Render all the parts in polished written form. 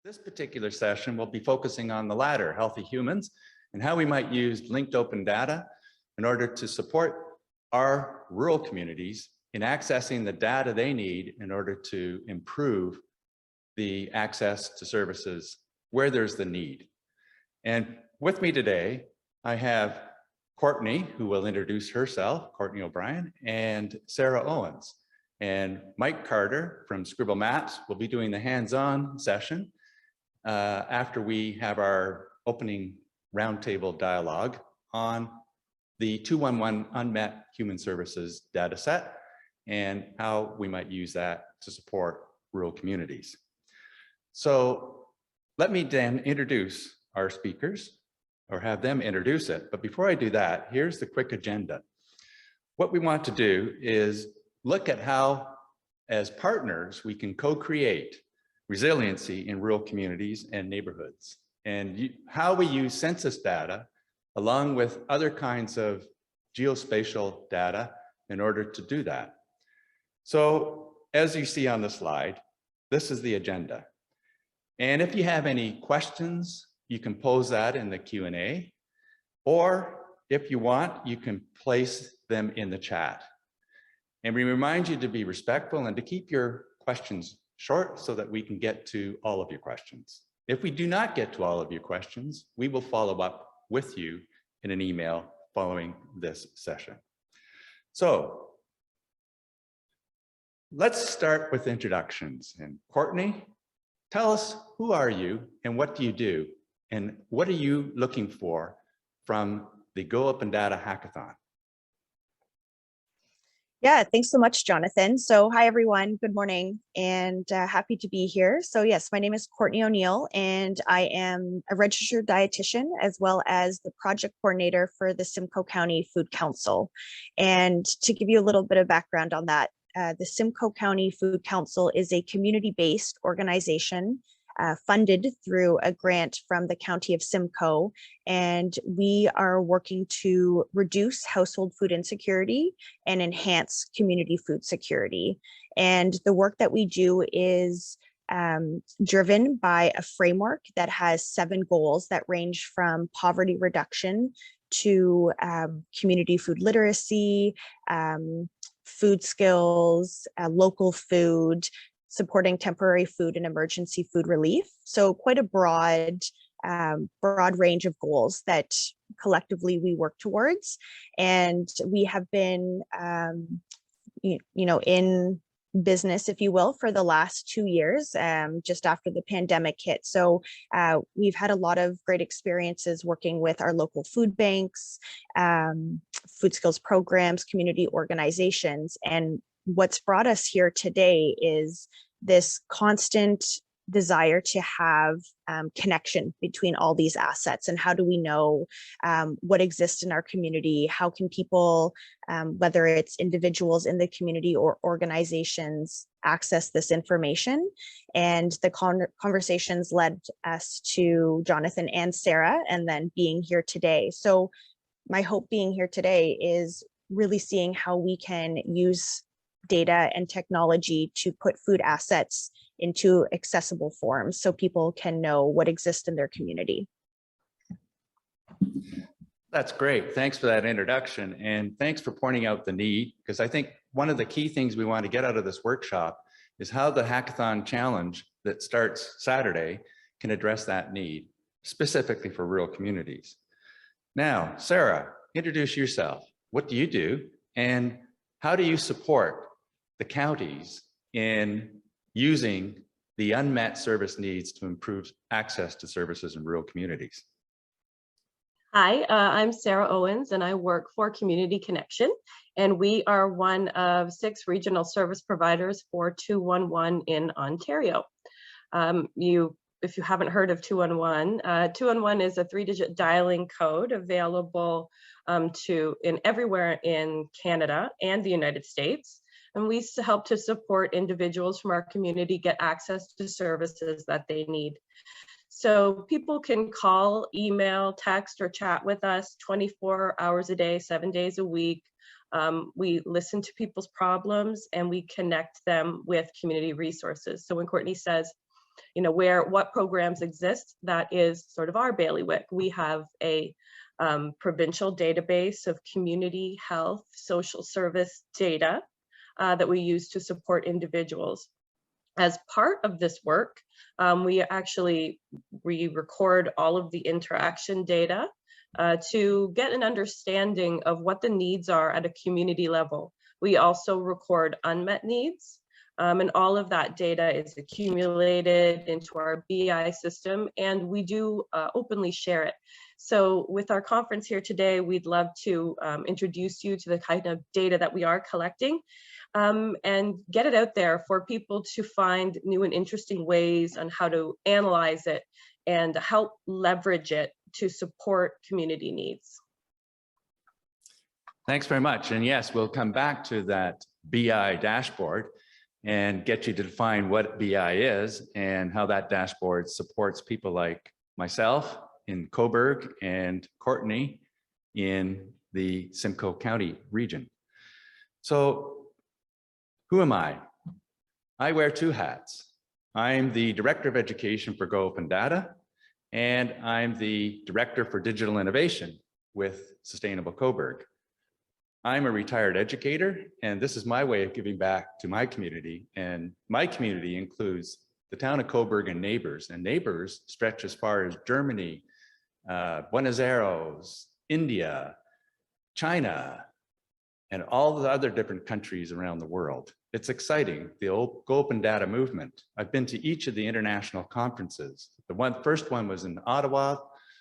This particular session will be focusing on the latter, healthy humans, and how we might use linked open data in order to support our rural communities in accessing the data they need in order to improve the access to services where there's the need. And with me today, I have Courtney, who will introduce herself, Courtney O'Brien, and Sarah Owens. And Mike Carter from Scribble Maps will be doing the hands-on session after we have our opening roundtable dialogue on the 211 Unmet Human Services data set and how we might use that to support rural communities. So let me then introduce our speakers, or have them introduce it. But before I do that, here's the quick agenda. What we want to do is look at how, as partners, we can co-create resiliency in rural communities and neighborhoods, and how we use census data along with other kinds of geospatial data in order to do that. So as you see on the slide, this is the agenda. And if you have any questions, you can pose that in the Q&A, or if you want, you can place them in the chat. And we remind you to be respectful and to keep your questions short so that we can get to all of your questions. If we do not get to all of your questions, we will follow up with you in an email following this session. So let's start with introductions. And Courtney, tell us, who are you and what do you do? And what are you looking for from the Go Open Data Hackathon? Yeah, thanks so much, Jonathan. So hi, everyone. Good morning and happy to be here. So yes, my name is Courtney O'Neill and I am a registered dietitian as well as the project coordinator for the Simcoe County Food Council. And to give you a little bit of background on that, the Simcoe County Food Council is a community-based organization funded through a grant from the County of Simcoe, and we are working to reduce household food insecurity and enhance community food security. And the work that we do is driven by a framework that has 7 goals that range from poverty reduction to community food literacy, food skills, local food, supporting temporary food and emergency food relief. So quite a broad range of goals that collectively we work towards. And we have been, in business, if you will, for the last 2 years, just after the pandemic hit. So we've had a lot of great experiences working with our local food banks, food skills programs, community organizations. And what's brought us here today is this constant desire to have connection between all these assets, and how do we know what exists in our community? How can people, whether it's individuals in the community or organizations, access this information? And the conversations led us to Jonathan and Sarah, and then being here today. So my hope being here today is really seeing how we can use data and technology to put food assets into accessible forms so people can know what exists in their community. That's great. Thanks for that introduction. And thanks for pointing out the need, because I think one of the key things we want to get out of this workshop is how the hackathon challenge that starts Saturday can address that need, specifically for rural communities. Now, Sarah, introduce yourself. What do you do? And how do you support the counties in using the unmet service needs to improve access to services in rural communities? Hi, I'm Sarah Owens and I work for Community Connection, and we are one of 6 regional service providers for 211 in Ontario. If you haven't heard of 211, 211 is a 3-digit dialing code available everywhere in Canada and the United States. And we help to support individuals from our community get access to services that they need. So people can call, email, text, or chat with us 24 hours a day, 7 days a week. We listen to people's problems and we connect them with community resources. So when Courtney says what programs exist, that is sort of our bailiwick. We have a provincial database of community health, social service data that we use to support individuals. As part of this work, we record all of the interaction data to get an understanding of what the needs are at a community level. We also record unmet needs, and all of that data is accumulated into our BI system, and we do openly share it. So with our conference here today, we'd love to introduce you to the kind of data that we are collecting, and get it out there for people to find new and interesting ways on how to analyze it and help leverage it to support community needs. Thanks very much. And yes, we'll come back to that BI dashboard and get you to define what BI is and how that dashboard supports people like myself in Cobourg and Courtney in the Simcoe County region. So who am I? I wear two hats. I'm the Director of Education for Go Open Data, and I'm the Director for Digital Innovation with Sustainable Cobourg. I'm a retired educator, and this is my way of giving back to my community. And my community includes the town of Cobourg and neighbors stretch as far as Germany, Buenos Aires, India, China, and all the other different countries around the world. It's exciting, the Go Open Data movement. I've been to each of the international conferences. The first one was in Ottawa,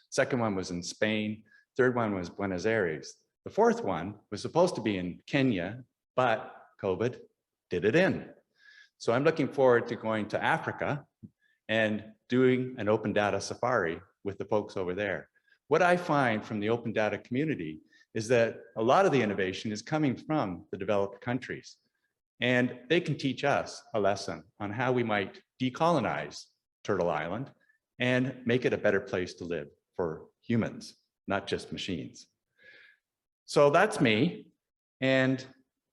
second one was in Spain, third one was Buenos Aires. The fourth one was supposed to be in Kenya, but COVID did it in. So I'm looking forward to going to Africa and doing an open data safari with the folks over there. What I find from the open data community is that a lot of the innovation is coming from the developed countries. And they can teach us a lesson on how we might decolonize Turtle Island and make it a better place to live for humans, not just machines. So that's me. And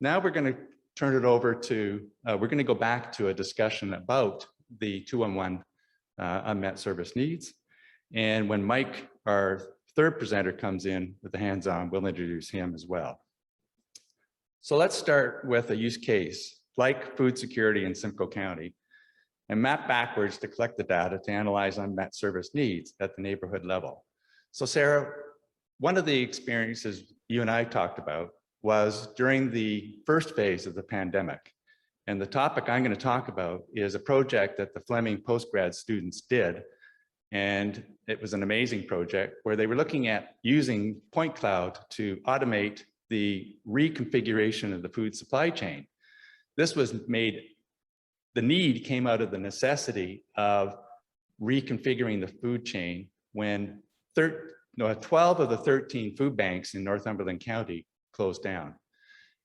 now we're going to turn it over to, we're going to go back to a discussion about the 211 unmet service needs. And when Mike, our third presenter, comes in with the hands-on, we'll introduce him as well. So let's start with a use case like food security in Simcoe County and map backwards to collect the data to analyze unmet service needs at the neighborhood level. So Sarah, one of the experiences you and I talked about was during the first phase of the pandemic. And the topic I'm going to talk about is a project that the Fleming postgrad students did. And it was an amazing project where they were looking at using point cloud to automate the reconfiguration of the food supply chain. This was made, the need came out of the necessity of reconfiguring the food chain when 12 of the 13 food banks in Northumberland County closed down.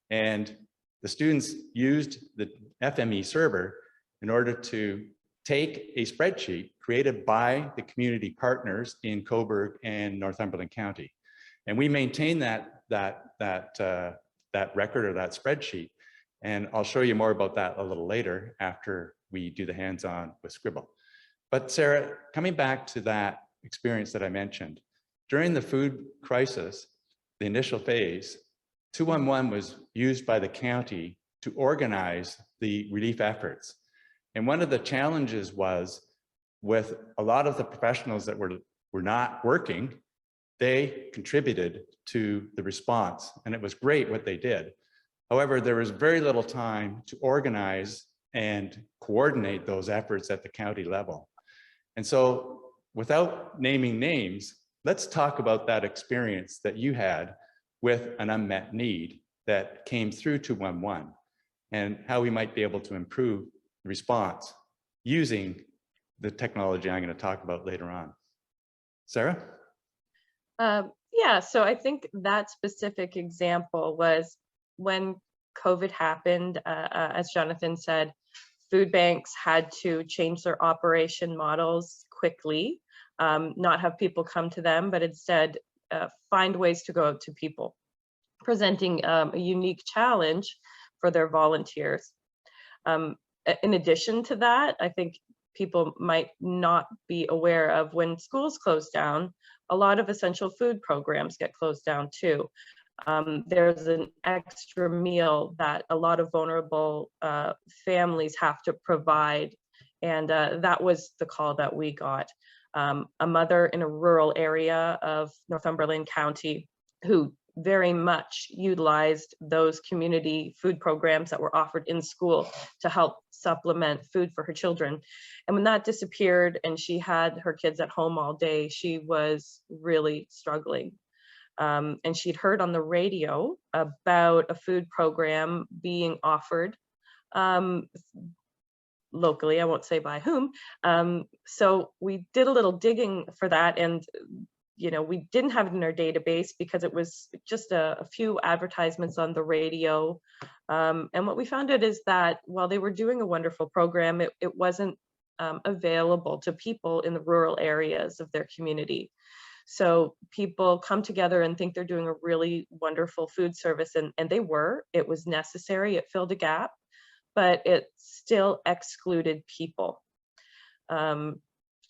And the students used the FME server in order to take a spreadsheet created by the community partners in Cobourg and Northumberland County. And we maintain that record or that spreadsheet. And I'll show you more about that a little later after we do the hands-on with Scribble. But Sarah, coming back to that experience that I mentioned, during the food crisis, the initial phase, 211 was used by the county to organize the relief efforts. And one of the challenges was with a lot of the professionals that were not working, they contributed to the response, and it was great what they did. However, there was very little time to organize and coordinate those efforts at the county level. And so without naming names, let's talk about that experience that you had with an unmet need that came through 211 and how we might be able to improve the response using the technology I'm going to talk about later on. Sarah? Yeah, so I think that specific example was when COVID happened, as Jonathan said, food banks had to change their operation models quickly, not have people come to them, but instead find ways to go out to people, presenting a unique challenge for their volunteers. In addition to that, I think people might not be aware of, when schools close down, a lot of essential food programs get closed down too. There's an extra meal that a lot of vulnerable families have to provide. And that was the call that we got. A mother in a rural area of Northumberland County who very much utilized those community food programs that were offered in school to help supplement food for her children. And when that disappeared and she had her kids at home all day, she was really struggling. And she'd heard on the radio about a food program being offered locally, I won't say by whom. So we did a little digging for that, and we didn't have it in our database because it was just a few advertisements on the radio. And what we found out is that while they were doing a wonderful program, it wasn't available to people in the rural areas of their community. So people come together and think they're doing a really wonderful food service, and they were. It was necessary, it filled a gap, but it still excluded people.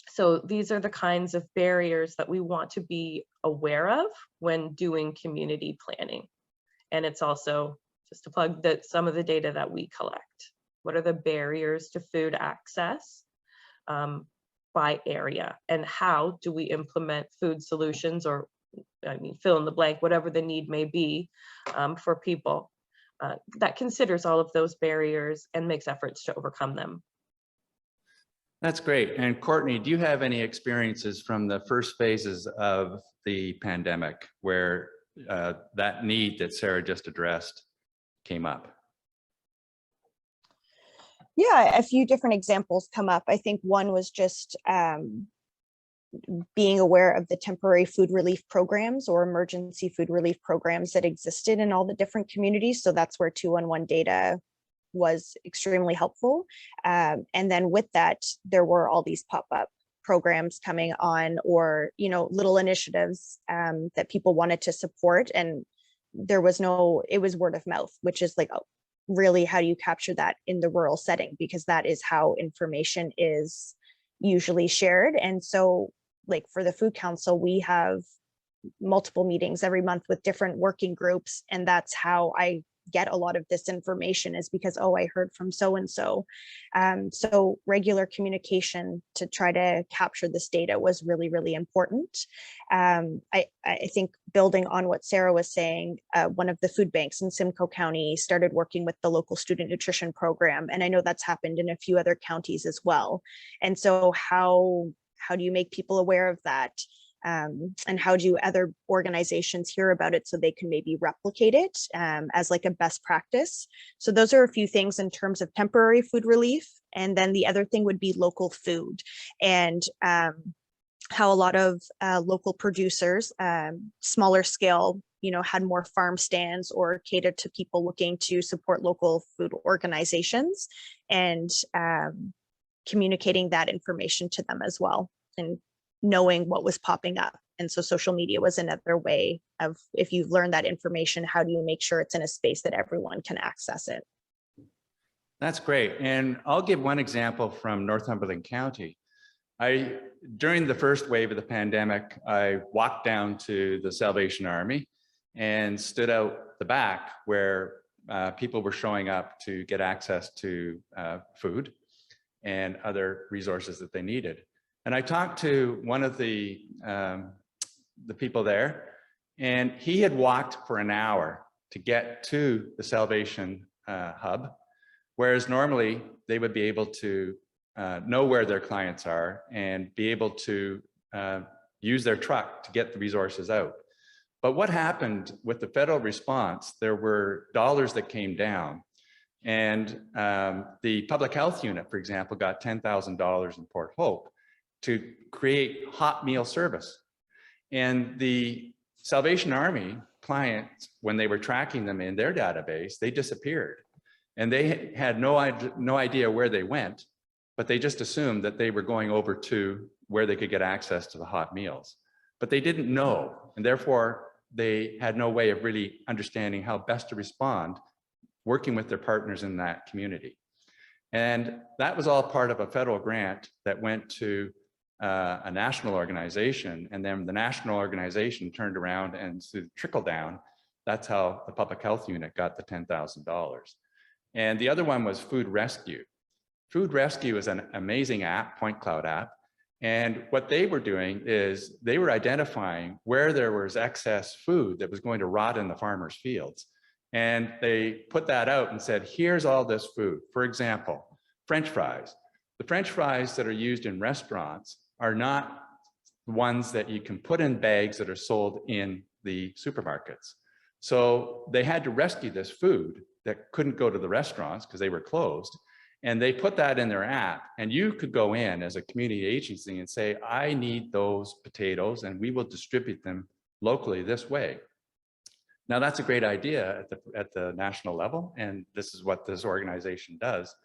So these are the kinds of barriers that we want to be aware of when doing community planning. And it's also, just to plug, that some of the data that we collect. What are the barriers to food access by area, and how do we implement food solutions, or fill in the blank, whatever the need may be for people that considers all of those barriers and makes efforts to overcome them. That's great. And Courtney, do you have any experiences from the first phases of the pandemic where that need that Sarah just addressed came up? Yeah, a few different examples come up. I think one was just being aware of the temporary food relief programs or emergency food relief programs that existed in all the different communities. So that's where 211 data was extremely helpful. And then with that, there were all these pop-up programs coming on, or, little initiatives that people wanted to support. And there was it was word of mouth, which is like, really, how do you capture that in the rural setting? Because that is how information is usually shared. And so, like, for the Food Council, we have multiple meetings every month with different working groups. And that's how I get a lot of this information, is because, I heard from so-and-so. So regular communication to try to capture this data was really, really important. I think, building on what Sarah was saying, one of the food banks in Simcoe County started working with the local student nutrition program. And I know that's happened in a few other counties as well. And so how do you make people aware of that? And how do other organizations hear about it so they can maybe replicate it as like a best practice? So those are a few things in terms of temporary food relief. And then the other thing would be local food, and how a lot of local producers, smaller scale, had more farm stands or catered to people looking to support local food organizations, and communicating that information to them as well, and knowing what was popping up. And so social media was another way of, if you've learned that information, how do you make sure it's in a space that everyone can access it? That's great. And I'll give one example from Northumberland County. During the first wave of the pandemic, I walked down to the Salvation Army and stood out the back where people were showing up to get access to food and other resources that they needed. And I talked to one of the people there, and he had walked for an hour to get to the Salvation Hub, whereas normally they would be able to know where their clients are and be able to use their truck to get the resources out. But what happened with the federal response, there were dollars that came down. And the public health unit, for example, got $10,000 in Port Hope to create hot meal service. And the Salvation Army clients, when they were tracking them in their database, they disappeared. And they had no idea where they went, but they just assumed that they were going over to where they could get access to the hot meals. But they didn't know, and therefore they had no way of really understanding how best to respond, working with their partners in that community. And that was all part of a federal grant that went to a national organization. And then the national organization turned around and through trickle down, that's how the public health unit got the $10,000. And the other one was Food Rescue. Food Rescue is an amazing app, point cloud app. And what they were doing is they were identifying where there was excess food that was going to rot in the farmers' fields. And they put that out and said, here's all this food. For example, French fries. The French fries that are used in restaurants are not ones that you can put in bags that are sold in the supermarkets. So they had to rescue this food that couldn't go to the restaurants because they were closed. And they put that in their app, and you could go in as a community agency and say, I need those potatoes and we will distribute them locally this way. Now that's a great idea at the national level, and this is what this organization does.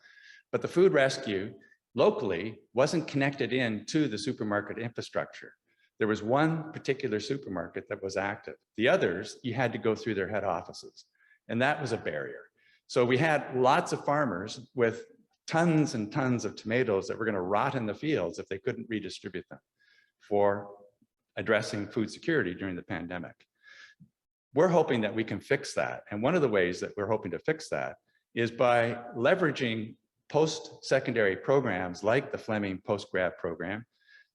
But the food rescue locally wasn't connected into the supermarket infrastructure. There was one particular supermarket that was active. The others, you had to go through their head offices, and that was a barrier. So we had lots of farmers with tons and tons of tomatoes that were going to rot in the fields if they couldn't redistribute them for addressing food security during the pandemic. We're hoping that we can fix that. And one of the ways that we're hoping to fix that is by leveraging post-secondary programs like the Fleming Post-Grad program.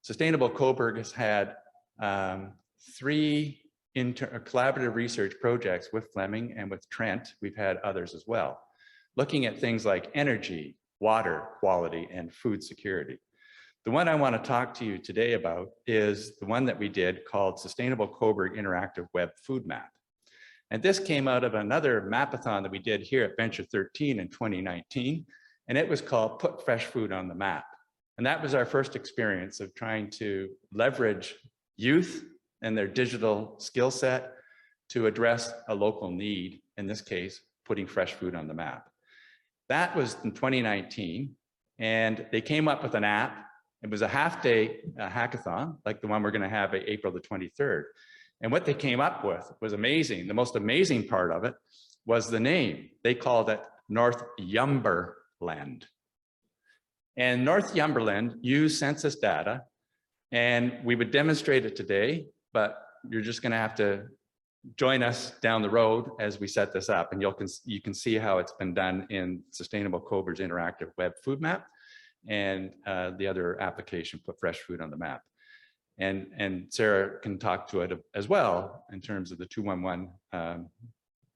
Sustainable Cobourg has had 3 collaborative research projects with Fleming and with Trent. We've had others as well, looking at things like energy, water quality, and food security. The one I want to talk to you today about is the one that we did called Sustainable Cobourg Interactive Web Food Map. And this came out of another mapathon that we did here at Venture 13 in 2019, and it was called Put Fresh Food on the Map. And that was our first experience of trying to leverage youth and their digital skill set to address a local need, in this case, putting fresh food on the map. That was in 2019, and they came up with an app. It was a half-day hackathon, like the one we're going to have April the 23rd. And what they came up with was amazing. The most amazing part of it was the name. They called it North Yumberland. And North Yumberland used census data, and we would demonstrate it today, but you're just going to have to join us down the road as we set this up, and you can see how it's been done in Sustainable Cobourg's interactive web food map and the other application, Put Fresh Food on the Map. And Sarah can talk to it as well in terms of the 211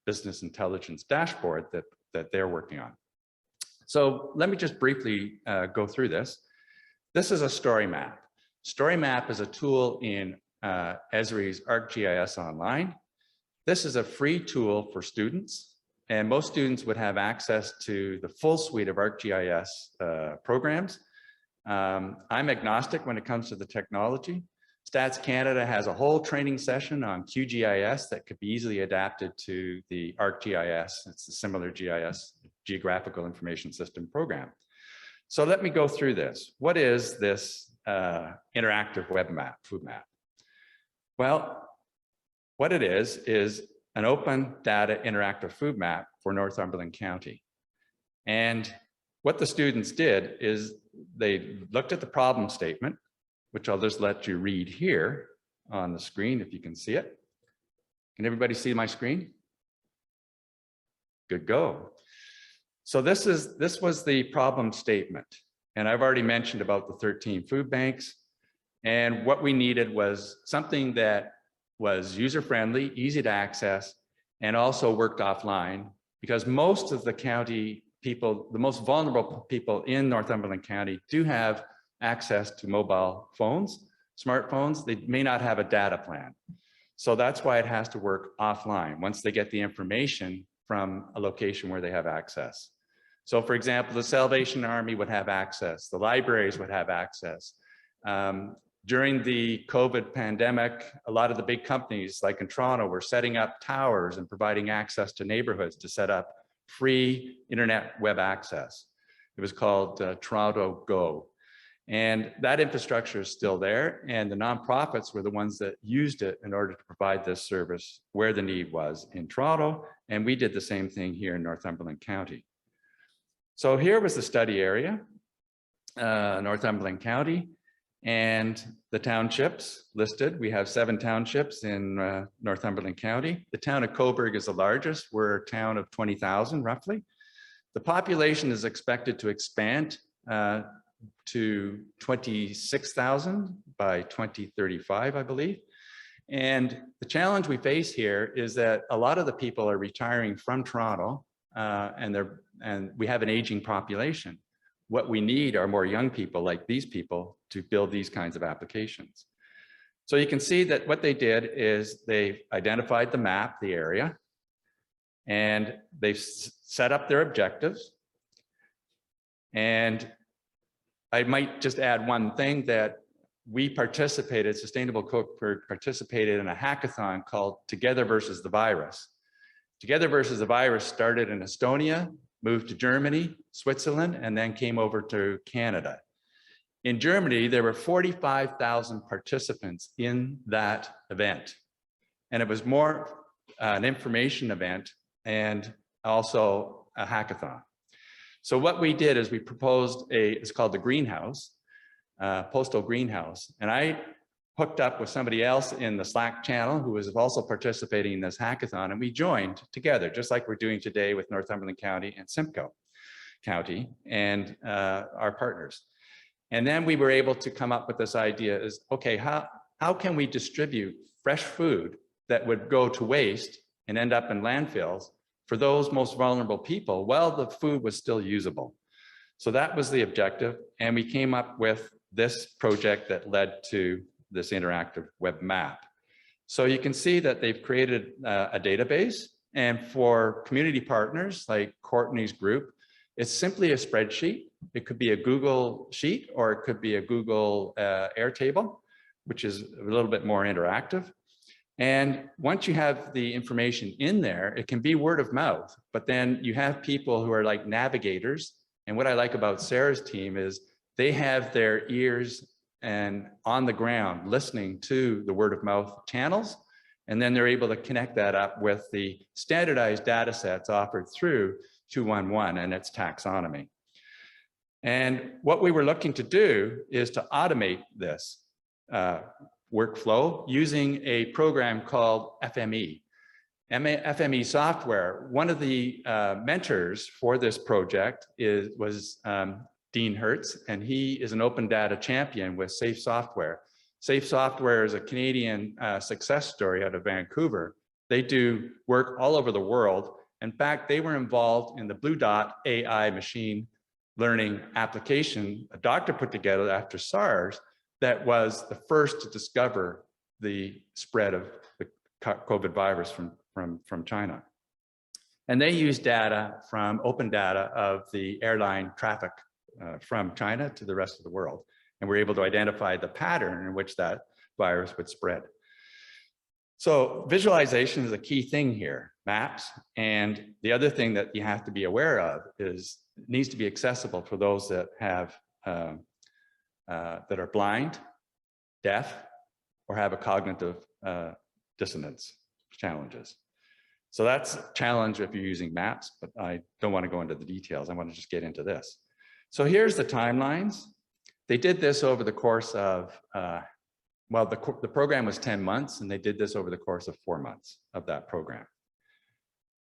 business intelligence dashboard that they're working on. So let me just briefly go through this. This is a story map. Story map is a tool in Esri's ArcGIS Online. This is a free tool for students, and most students would have access to the full suite of ArcGIS programs. I'm agnostic when it comes to the technology. Stats Canada has a whole training session on QGIS that could be easily adapted to the ArcGIS. It's a similar GIS, Geographical Information System program. So let me go through this. What is this interactive web map, food map? Well, what it is an open data interactive food map for Northumberland County. And what the students did is they looked at the problem statement, which I'll just let you read here on the screen if you can see it. Can everybody see my screen? Good go. So this was the problem statement. And I've already mentioned about the 13 food banks. And what we needed was something that was user-friendly, easy to access, and also worked offline, because most of the county people, the most vulnerable people in Northumberland County do have access to mobile phones, smartphones. They may not have a data plan. So that's why it has to work offline once they get the information from a location where they have access. So for example, the Salvation Army would have access, the libraries would have access. During the COVID pandemic, a lot of the big companies like in Toronto were setting up towers and providing access to neighborhoods to set up free internet web access. It was called Toronto Go. And that infrastructure is still there, and the nonprofits were the ones that used it in order to provide this service where the need was in Toronto, and we did the same thing here in Northumberland County. So here was the study area, Northumberland County, and the townships listed. We have 7 townships in Northumberland County. The town of Coburg is the largest. We're a town of 20,000 roughly. The population is expected to expand to 26,000 by 2035, I believe. And the challenge we face here is that a lot of the people are retiring from Toronto, and we have an aging population. What we need are more young people like these people to build these kinds of applications. So you can see that what they did is they identified the map, the area, and they've set up their objectives. And I might just add one thing, that we participated, Sustainable Coburg participated in a hackathon called Together versus the Virus. Together versus the Virus started in Estonia, moved to Germany, Switzerland, and then came over to Canada. In Germany, there were 45,000 participants in that event. And it was more an information event and also a hackathon. So what we did is we proposed it's called the greenhouse, postal greenhouse. And I hooked up with somebody else in the Slack channel who was also participating in this hackathon, and we joined together, just like we're doing today with Northumberland County and Simcoe County and our partners. And then we were able to come up with this idea is, okay, how can we distribute fresh food that would go to waste and end up in landfills for those most vulnerable people while the food was still usable? So that was the objective. And we came up with this project that led to this interactive web map. So you can see that they've created a database, and for community partners like Courtney's group, it's simply a spreadsheet. It could be a Google sheet, or it could be a Google Airtable, which is a little bit more interactive. And once you have the information in there, it can be word of mouth, but then you have people who are like navigators. And what I like about Sarah's team is they have their ears and on the ground listening to the word of mouth channels. And then they're able to connect that up with the standardized data sets offered through 211 and its taxonomy. And what we were looking to do is to automate this workflow using a program called FME. FME software. One of the mentors for this project was Dean Hertz, and he is an open data champion with Safe Software. Safe Software is a Canadian success story out of Vancouver. They do work all over the world. In fact, they were involved in the Blue Dot AI machine learning application a doctor put together after SARS that was the first to discover the spread of the COVID virus from China. And they use data from open data of the airline traffic from China to the rest of the world. And we're able to identify the pattern in which that virus would spread. So visualization is a key thing here, maps. And the other thing that you have to be aware of is it needs to be accessible for those that have that are blind, deaf, or have a cognitive dissonance challenges. So that's a challenge if you're using maps, but I don't want to go into the details. I want to just get into this. So here's the timelines. They did this over the course of, well, the program was 10 months, and they did this over the course of 4 months of that program.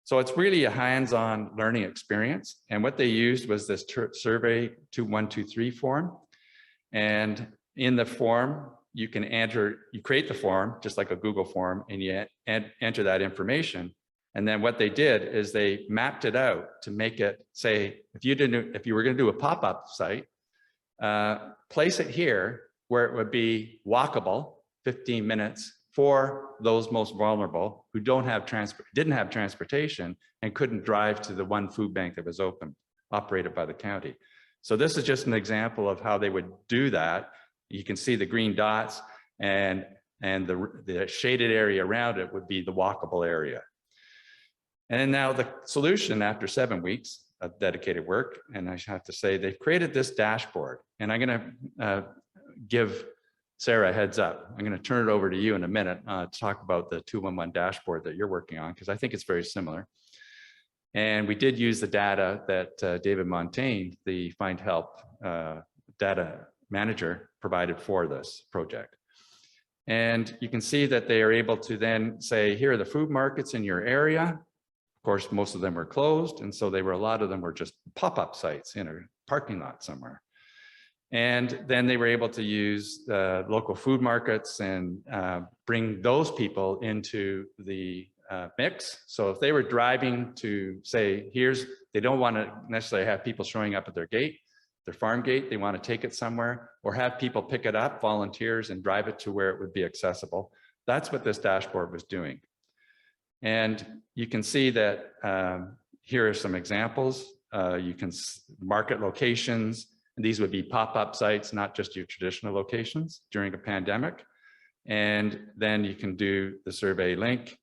So it's really a hands-on learning experience. And what they used was this survey 2123 form. And in the form, you can you create the form just like a Google form, and you enter that information. And then what they did is they mapped it out to make it say, if you were going to do a pop-up site, place it here where it would be walkable, 15 minutes for those most vulnerable who didn't have transportation and couldn't drive to the one food bank that was operated by the county. So this is just an example of how they would do that. You can see the green dots, and the shaded area around it would be the walkable area. And now the solution after 7 weeks of dedicated work, and I have to say they've created this dashboard, and I'm going to give Sarah a heads up. I'm going to turn it over to you in a minute to talk about the 211 dashboard that you're working on, because I think it's very similar. And we did use the data that David Montaigne, the Find Help data manager, provided for this project. And you can see that they are able to then say, here are the food markets in your area. Of course, most of them were closed. And so a lot of them were just pop-up sites in a parking lot somewhere. And then they were able to use local food markets and bring those people into the mix. So if they were driving to say, they don't want to necessarily have people showing up at their gate, their farm gate, they want to take it somewhere or have people pick it up, volunteers, and drive it to where it would be accessible. That's what this dashboard was doing. And you can see that here are some examples. You can market locations, and these would be pop-up sites, not just your traditional locations during a pandemic. And then you can do the survey link.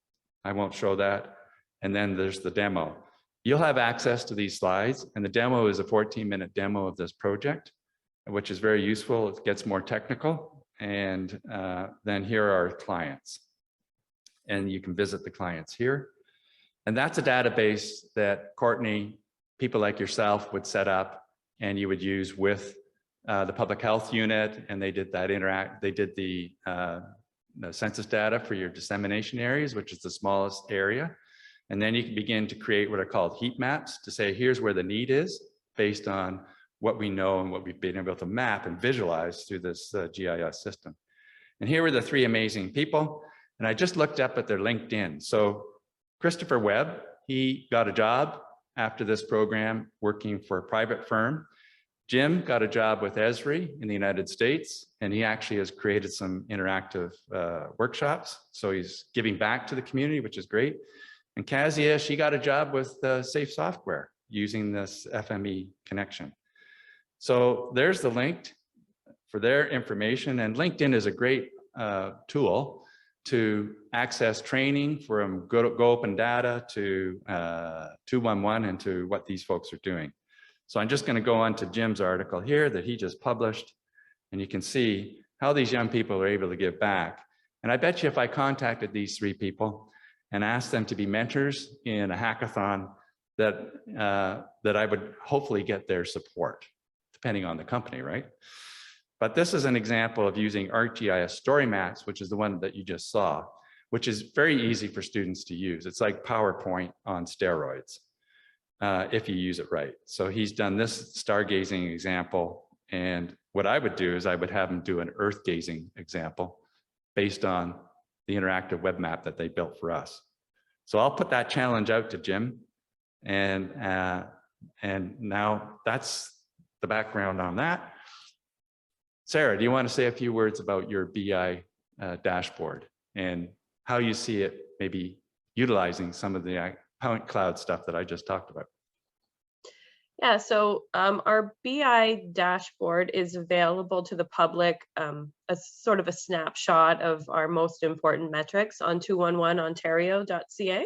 I won't show that. And then there's the demo. You'll have access to these slides, and the demo is a 14-minute demo of this project, which is very useful. It gets more technical. And then here are our clients. And you can visit the clients here. And that's a database that Courtney, people like yourself would set up and you would use with the public health unit. And they did that they did the census data for your dissemination areas, which is the smallest area. And then you can begin to create what are called heat maps to say, here's where the need is based on what we know and what we've been able to map and visualize through this GIS system. And here were the three amazing people. And I just looked up at their LinkedIn. So Christopher Webb, he got a job after this program working for a private firm. Jim got a job with Esri in the United States, and he actually has created some interactive workshops. So he's giving back to the community, which is great. And Kazia, she got a job with Safe Software using this FME connection. So there's the link for their information. And LinkedIn is a great tool to access training from Go Open Data to 211 and to what these folks are doing. So I'm just going to go on to Jim's article here that he just published, and you can see how these young people are able to give back. And I bet you if I contacted these three people and asked them to be mentors in a hackathon, that I would hopefully get their support, depending on the company, right? But this is an example of using ArcGIS Story Maps, which is the one that you just saw, which is very easy for students to use. It's like PowerPoint on steroids, if you use it right. So he's done this stargazing example. And what I would do is I would have him do an earth gazing example based on the interactive web map that they built for us. So I'll put that challenge out to Jim. And now that's the background on that. Sarah, do you want to say a few words about your BI dashboard and how you see it maybe utilizing some of the point cloud stuff that I just talked about? Yeah, so our BI dashboard is available to the public as sort of a snapshot of our most important metrics on 211ontario.ca.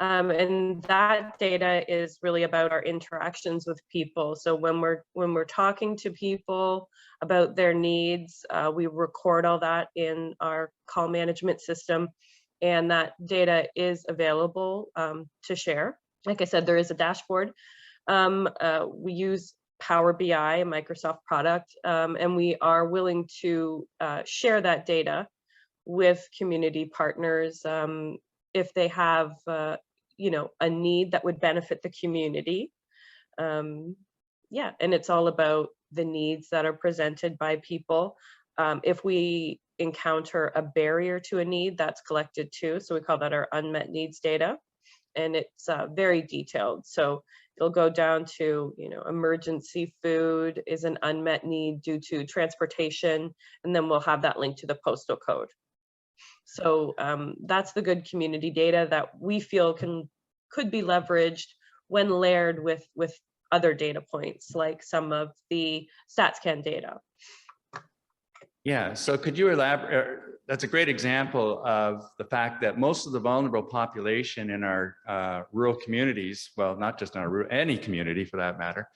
And that data is really about our interactions with people. So when we're talking to people about their needs, we record all that in our call management system, and that data is available to share. Like I said, there is a dashboard. We use Power BI, a Microsoft product, and we are willing to share that data with community partners if they have a need that would benefit the community. Yeah, and it's all about the needs that are presented by people. If we encounter a barrier to a need, that's collected too. So we call that our unmet needs data. And it's very detailed. So it'll go down to, emergency food is an unmet need due to transportation. And then we'll have that link to the postal code. So that's the good community data that we feel could be leveraged when layered with other data points, like some of the StatsCan data. Yeah, so could you elaborate? That's a great example of the fact that most of the vulnerable population in our rural communities, well, not just in our rural, any community for that matter.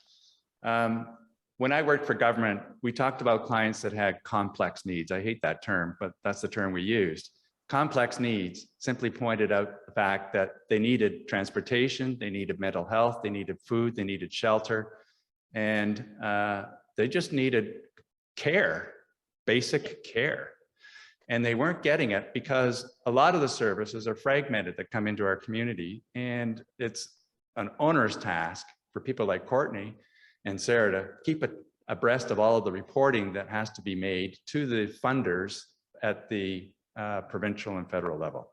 When I worked for government, we talked about clients that had complex needs. I hate that term, but that's the term we used. complex needs simply pointed out the fact that they needed transportation, they needed mental health, they needed food, they needed shelter, and they just needed care, basic care. And they weren't getting it because a lot of the services are fragmented that come into our community. And it's an onerous task for people like Courtney and Sarah to keep abreast of all of the reporting that has to be made to the funders at the provincial and federal level.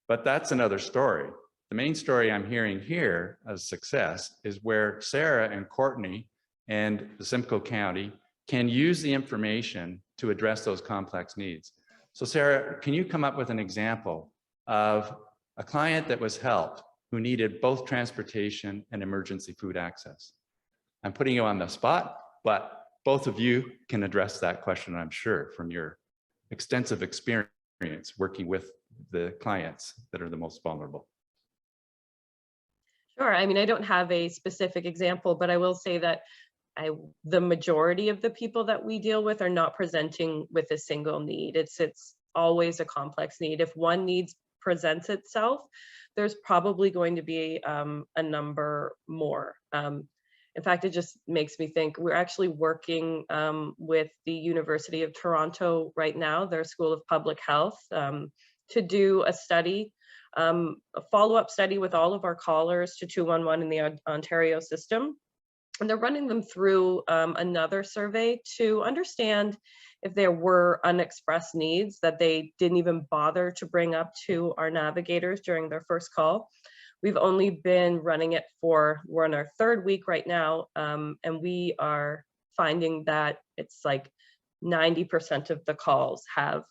But that's another story. The main story I'm hearing here as success is where Sarah and Courtney and the Simcoe County can use the information to address those complex needs. So Sarah, can you come up with an example of a client that was helped who needed both transportation and emergency food access? I'm putting you on the spot, but both of you can address that question, I'm sure, from your extensive experience working with the clients that are the most vulnerable. Sure. I mean, I don't have a specific example, but I will say that the majority of the people that we deal with are not presenting with a single need. It's always a complex need. If one need presents itself, there's probably going to be a number more. In fact, it just makes me think we're actually working with the University of Toronto right now, their School of Public Health, to do a study, a follow-up study with all of our callers to 211 in the Ontario system. And they're running them through another survey to understand if there were unexpressed needs that they didn't even bother to bring up to our navigators during their first call. We've only been running it we're on our third week right now, and we are finding that it's like 90% of the calls have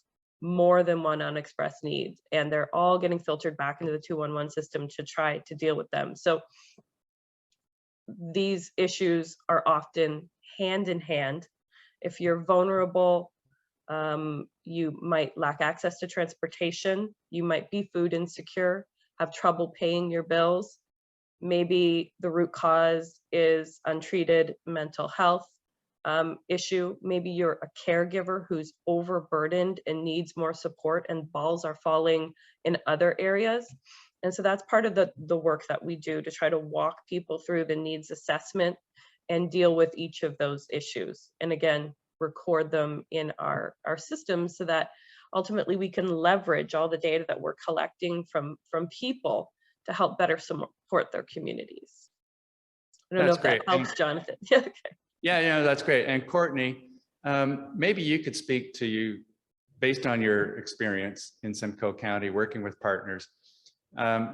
more than one unexpressed need, and they're all getting filtered back into the 211 system to try to deal with them. So these issues are often hand in hand. If you're vulnerable, you might lack access to transportation, you might be food insecure, have trouble paying your bills. Maybe the root cause is untreated mental health issue. Maybe you're a caregiver who's overburdened and needs more support and balls are falling in other areas. And so that's part of the work that we do to try to walk people through the needs assessment and deal with each of those issues. And again, record them in our systems so that ultimately we can leverage all the data that we're collecting from people to help better support their communities. I don't know if that helps, Jonathan. Okay. Yeah, that's great. And Courtney, maybe you could speak to you based on your experience in Simcoe County working with partners,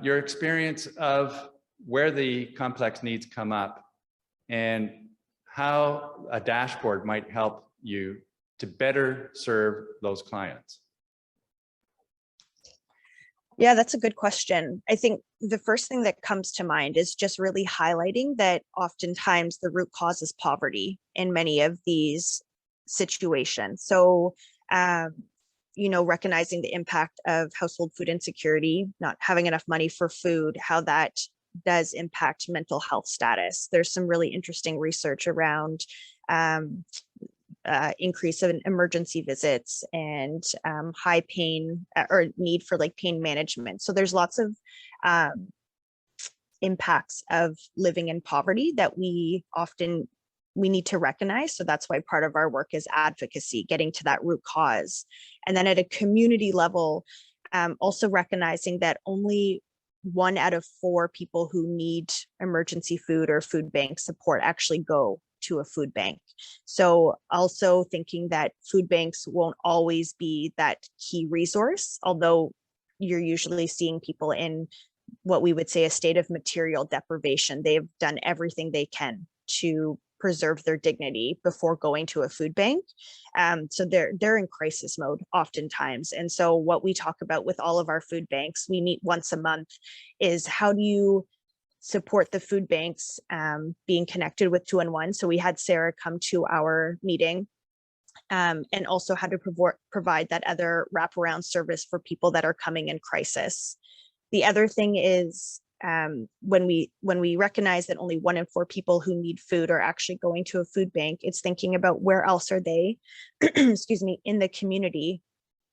your experience of where the complex needs come up and how a dashboard might help you to better serve those clients. Yeah, that's a good question. I think the first thing that comes to mind is just really highlighting that oftentimes the root cause is poverty in many of these situations. So, recognizing the impact of household food insecurity, not having enough money for food, how that does impact mental health status. There's some really interesting research around increase of emergency visits and high pain or need for like pain management. So there's lots of impacts of living in poverty that we need to recognize. So that's why part of our work is advocacy, getting to that root cause. And then at a community level, also recognizing that only 1 out of 4 people who need emergency food or food bank support actually go to a food bank. So also thinking that food banks won't always be that key resource, although you're usually seeing people in what we would say a state of material deprivation. They've done everything they can to preserve their dignity before going to a food bank. So they're in crisis mode oftentimes. And so what we talk about with all of our food banks, we meet once a month, is how do you support the food banks being connected with 211. So we had Sarah come to our meeting and also how to provide that other wraparound service for people that are coming in crisis. The other thing is when we recognize that only 1 in 4 people who need food are actually going to a food bank, it's thinking about where else are they, excuse me, in the community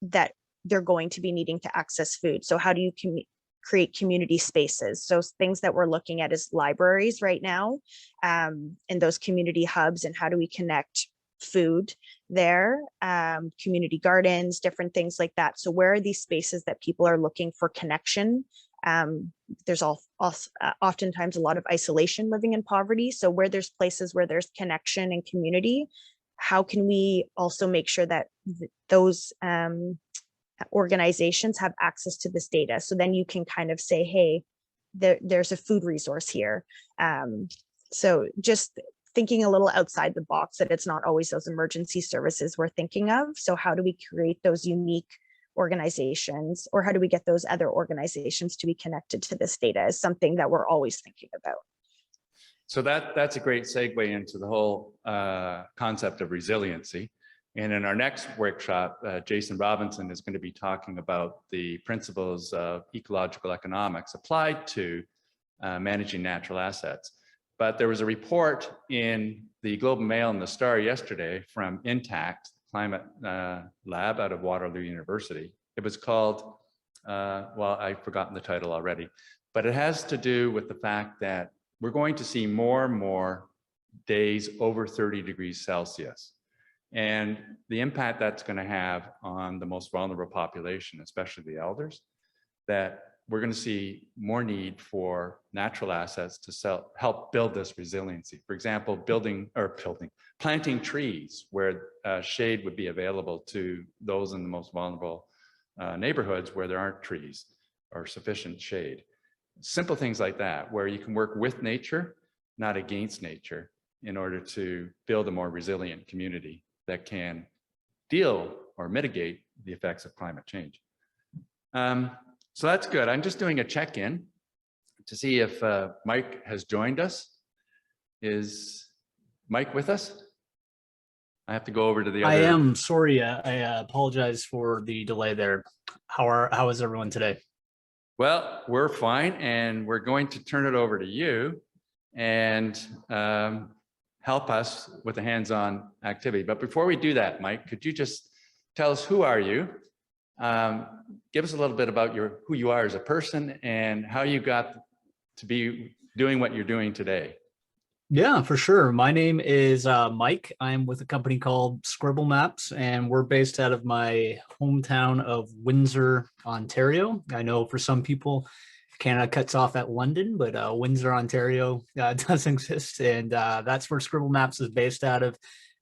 that they're going to be needing to access food. So how do you create community spaces? So things that we're looking at is libraries right now, and those community hubs, and how do we connect food there, community gardens, different things like that. So where are these spaces that people are looking for connection? There's oftentimes a lot of isolation living in poverty. So where there's places where there's connection and community, how can we also make sure that those organizations have access to this data? So then you can kind of say, hey, there's a food resource here. So just thinking a little outside the box, that it's not always those emergency services we're thinking of. So how do we create those unique organizations, or how do we get those other organizations to be connected to this data, is something that we're always thinking about. So that's a great segue into the whole concept of resiliency. And in our next workshop, Jason Robinson is going to be talking about the principles of ecological economics applied to managing natural assets. But there was a report in the Globe and Mail and the Star yesterday from Intact Climate Lab out of Waterloo University. It was called, well, I've forgotten the title already, but it has to do with the fact that we're going to see more and more days over 30 degrees Celsius. And the impact that's going to have on the most vulnerable population, especially the elders, that we're going to see more need for natural assets to help build this resiliency. For example, planting trees where shade would be available to those in the most vulnerable neighborhoods where there aren't trees or sufficient shade. Simple things like that, where you can work with nature, not against nature, in order to build a more resilient community that can deal or mitigate the effects of climate change. So that's good. I'm just doing a check-in to see if Mike has joined us. Is Mike with us? I have to go over to the other. I am sorry. I apologize for the delay there. How is everyone today? Well, we're fine, and we're going to turn it over to you and help us with the hands-on activity. But before we do that, Mike, could you just tell us, who are you? Give us a little bit about who you are as a person and how you got to be doing what you're doing today. Yeah, for sure. My name is Mike. I'm with a company called Scribble Maps, and we're based out of my hometown of Windsor, Ontario. I know for some people, Canada cuts off at London, but Windsor, Ontario does exist, and that's where Scribble Maps is based out of.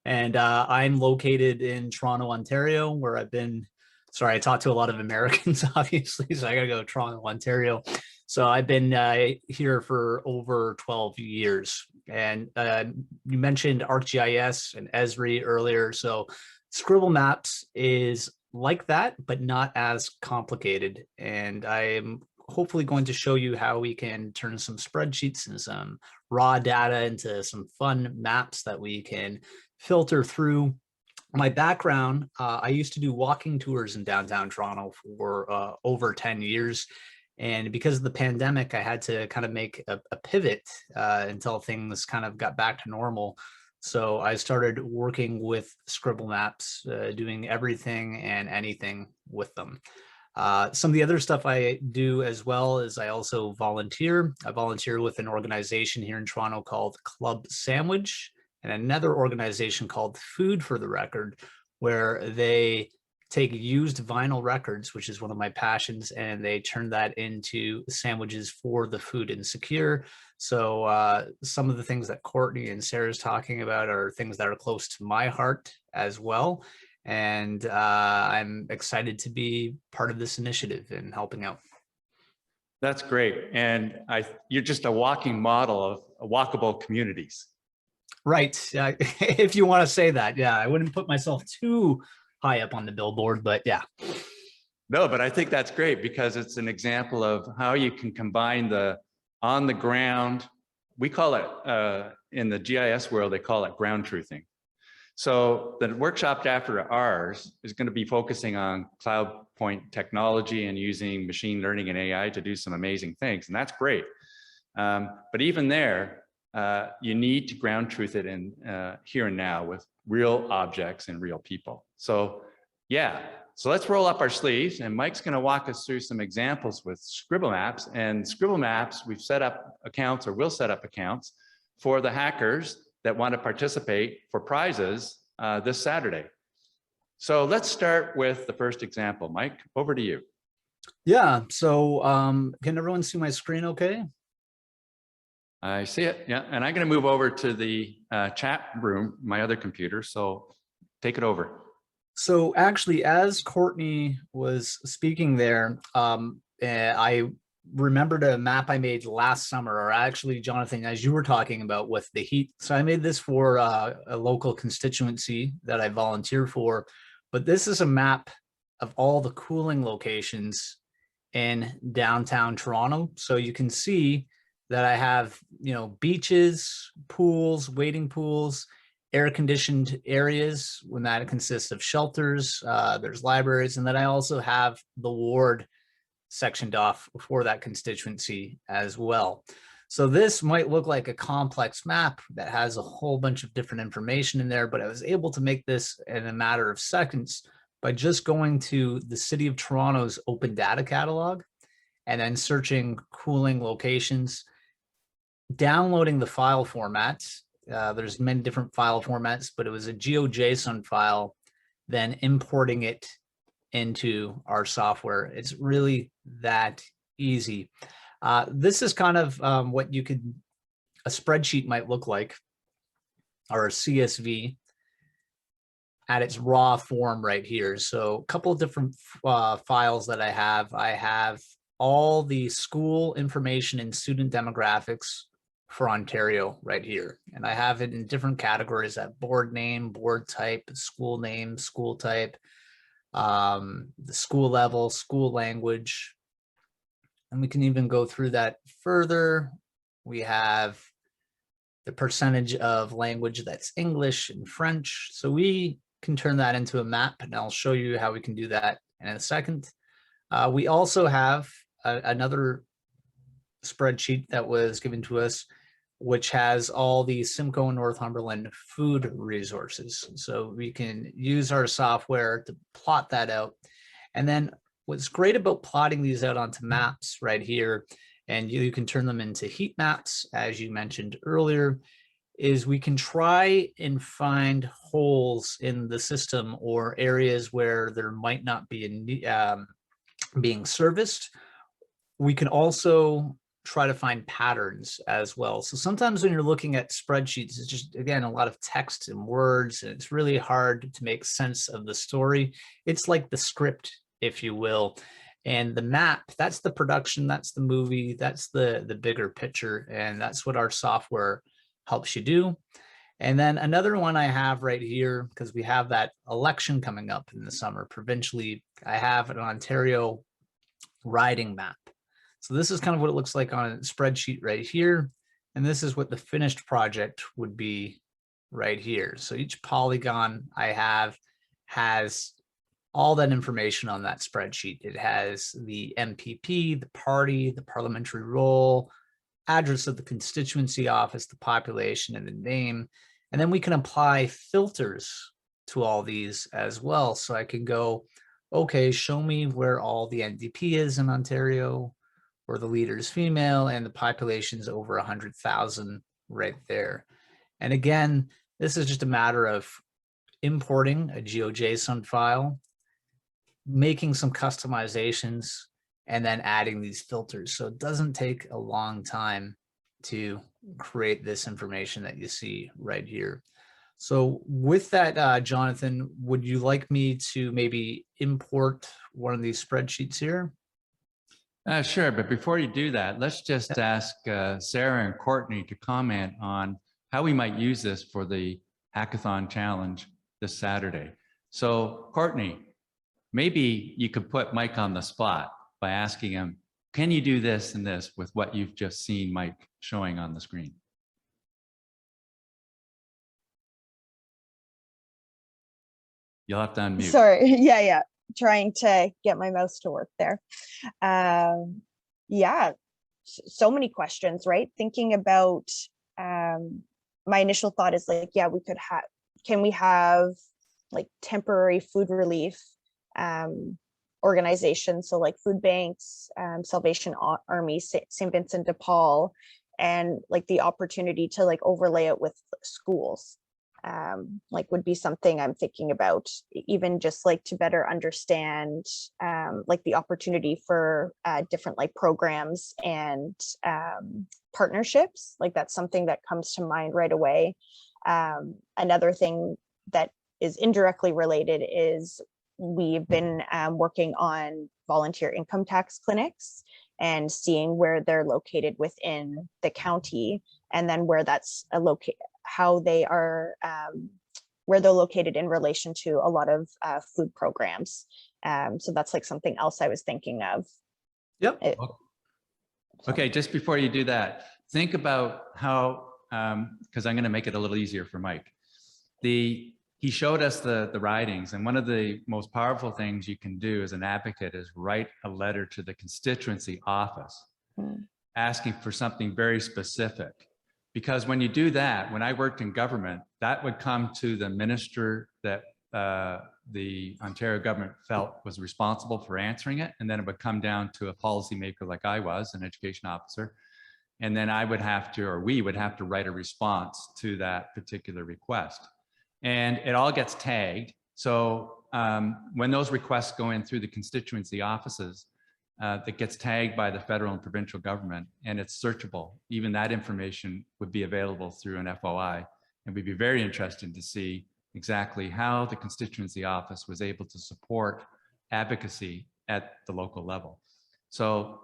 And I'm located in Toronto, Ontario, where I've been. Sorry, I talk to a lot of Americans, obviously, so I gotta go to Toronto, Ontario. So I've been here for over 12 years. And you mentioned ArcGIS and Esri earlier. So Scribble Maps is like that, but not as complicated. And I'm hopefully going to show you how we can turn some spreadsheets and some raw data into some fun maps that we can filter through. My background, I used to do walking tours in downtown Toronto for over 10 years. And because of the pandemic, I had to kind of make a pivot until things kind of got back to normal. So I started working with Scribble Maps, doing everything and anything with them. Some of the other stuff I do as well is I also volunteer. I volunteer with an organization here in Toronto called Club Sandwich, and another organization called Food for the Record, where they take used vinyl records, which is one of my passions, and they turn that into sandwiches for the food insecure. So some of the things that Courtney and Sarah's talking about are things that are close to my heart as well. And I'm excited to be part of this initiative and helping out. That's great. And you're just a walking model of walkable communities. Right. If you want to say that. Yeah, I wouldn't put myself too high up on the billboard, but yeah. No, but I think that's great because it's an example of how you can combine the on the ground. We call it, in the GIS world, they call it ground truthing. So the workshop after ours is going to be focusing on cloud point technology and using machine learning and AI to do some amazing things. And that's great. But even there, you need to ground truth it in here and now with real objects and real people. So yeah, So let's roll up our sleeves, and Mike's going to walk us through some examples with Scribble Maps. And Scribble Maps, we've set up accounts, or will set up accounts, for the hackers that want to participate for prizes this Saturday. So let's start with the first example. Mike, over to you. Yeah, so can everyone see my screen okay? I see it, yeah. And I'm going to move over to the chat room, my other computer. So take it over. So actually, as Courtney was speaking there, I remembered a map I made last summer, or actually, Jonathan, as you were talking about with the heat. So I made this for a local constituency that I volunteer for, but this is a map of all the cooling locations in downtown Toronto. So you can see that I have, beaches, pools, wading pools, air-conditioned areas when that consists of shelters, there's libraries, and then I also have the ward sectioned off for that constituency as well. So this might look like a complex map that has a whole bunch of different information in there, but I was able to make this in a matter of seconds by just going to the City of Toronto's open data catalog and then searching cooling locations, downloading the file formats. There's many different file formats, but it was a GeoJSON file, then importing it into our software. It's really that easy. This is kind of what a spreadsheet might look like, or a CSV at its raw form right here. So a couple of different files that I have. I have all the school information and student demographics for Ontario right here. And I have it in different categories: at board name, board type, school name, school type, the school level, school language. And we can even go through that further. We have the percentage of language that's English and French. So we can turn that into a map, and I'll show you how we can do that in a second. We also have another spreadsheet that was given to us, which has all the Simcoe and Northumberland food resources. So we can use our software to plot that out. And then what's great about plotting these out onto maps right here, and you can turn them into heat maps, as you mentioned earlier, is we can try and find holes in the system or areas where there might not be being serviced. We can also try to find patterns as well. So sometimes when you're looking at spreadsheets, it's just, again, a lot of text and words, and it's really hard to make sense of the story. It's like the script, if you will. And the map, that's the production, that's the movie, that's the bigger picture. And that's what our software helps you do. And then another one I have right here, because we have that election coming up in the summer provincially, I have an Ontario riding map. So this is kind of what it looks like on a spreadsheet right here. And this is what the finished project would be right here. So each polygon I have has all that information on that spreadsheet. It has the MPP, the party, the parliamentary role, address of the constituency office, the population, and the name. And then we can apply filters to all these as well. So I can go, okay, show me where all the NDP is in Ontario, where the leader is female, and the population is over 100,000 right there. And again, this is just a matter of importing a GeoJSON file, making some customizations, and then adding these filters. So it doesn't take a long time to create this information that you see right here. So with that, Jonathan, would you like me to maybe import one of these spreadsheets here? Sure, but before you do that, let's just ask Sarah and Courtney to comment on how we might use this for the Hackathon Challenge this Saturday. So Courtney, maybe you could put Mike on the spot by asking him, can you do this and this with what you've just seen Mike showing on the screen? You'll have to unmute. Sorry, yeah. Trying to get my mouse to work there. Yeah, so many questions, right? Thinking about my initial thought is like, yeah, we could have, can we have like temporary food relief organizations, so like food banks, Salvation Army, St. Vincent de Paul, and like the opportunity to like overlay it with schools, like would be something I'm thinking about, even just like to better understand like the opportunity for different like programs and partnerships. Like that's something that comes to mind right away. Another thing that is indirectly related is we've been working on volunteer income tax clinics and seeing where they're located within the county, and then where that's how they are, where they're located in relation to a lot of food programs. So that's like something else I was thinking of. Yep. Okay, just before you do that, think about how, because I'm going to make it a little easier for Mike. He showed us the ridings, and one of the most powerful things you can do as an advocate is write a letter to the constituency office asking for something very specific. Because when you do that, when I worked in government, that would come to the minister that the Ontario government felt was responsible for answering it. And then it would come down to a policymaker like I was, an education officer. And then I would have to, or we would have to write a response to that particular request. And it all gets tagged. So when those requests go in through the constituency offices, that gets tagged by the federal and provincial government, and it's searchable. Even that information would be available through an FOI. And we'd be very interested to see exactly how the constituency office was able to support advocacy at the local level. So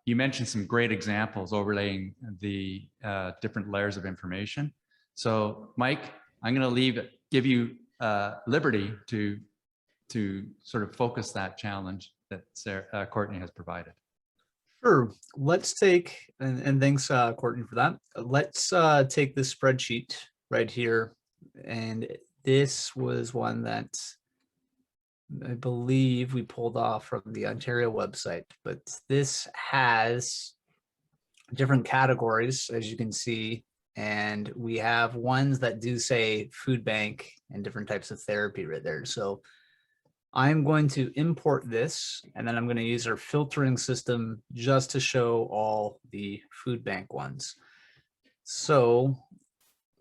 you mentioned some great examples overlaying the different layers of information. So Mike, I'm going to give you liberty to sort of focus that challenge that Courtney has provided. Sure. Let's take, and thanks, Courtney, for that. Let's take this spreadsheet right here. And this was one that I believe we pulled off from the Ontario website, but this has different categories, as you can see. And we have ones that do say food bank and different types of therapy right there. So I'm going to import this, and then I'm going to use our filtering system just to show all the food bank ones. So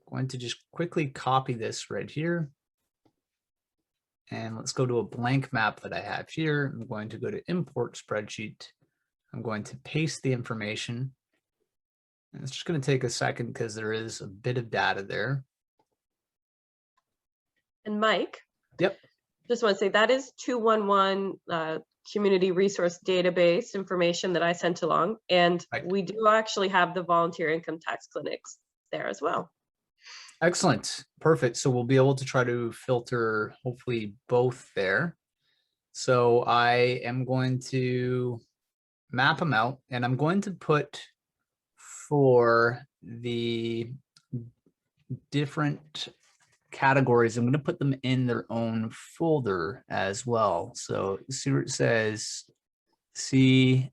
I'm going to just quickly copy this right here. And let's go to a blank map that I have here. I'm going to go to import spreadsheet. I'm going to paste the information. And it's just going to take a second because there is a bit of data there. And Mike? Yep. Just want to say that is 211 community resource database information that I sent along. And right. We do actually have the volunteer income tax clinics there as well. Excellent. Perfect. So we'll be able to try to filter hopefully both there. So I am going to map them out, and I'm going to put for the different categories, I'm going to put them in their own folder as well. So see where it says CWD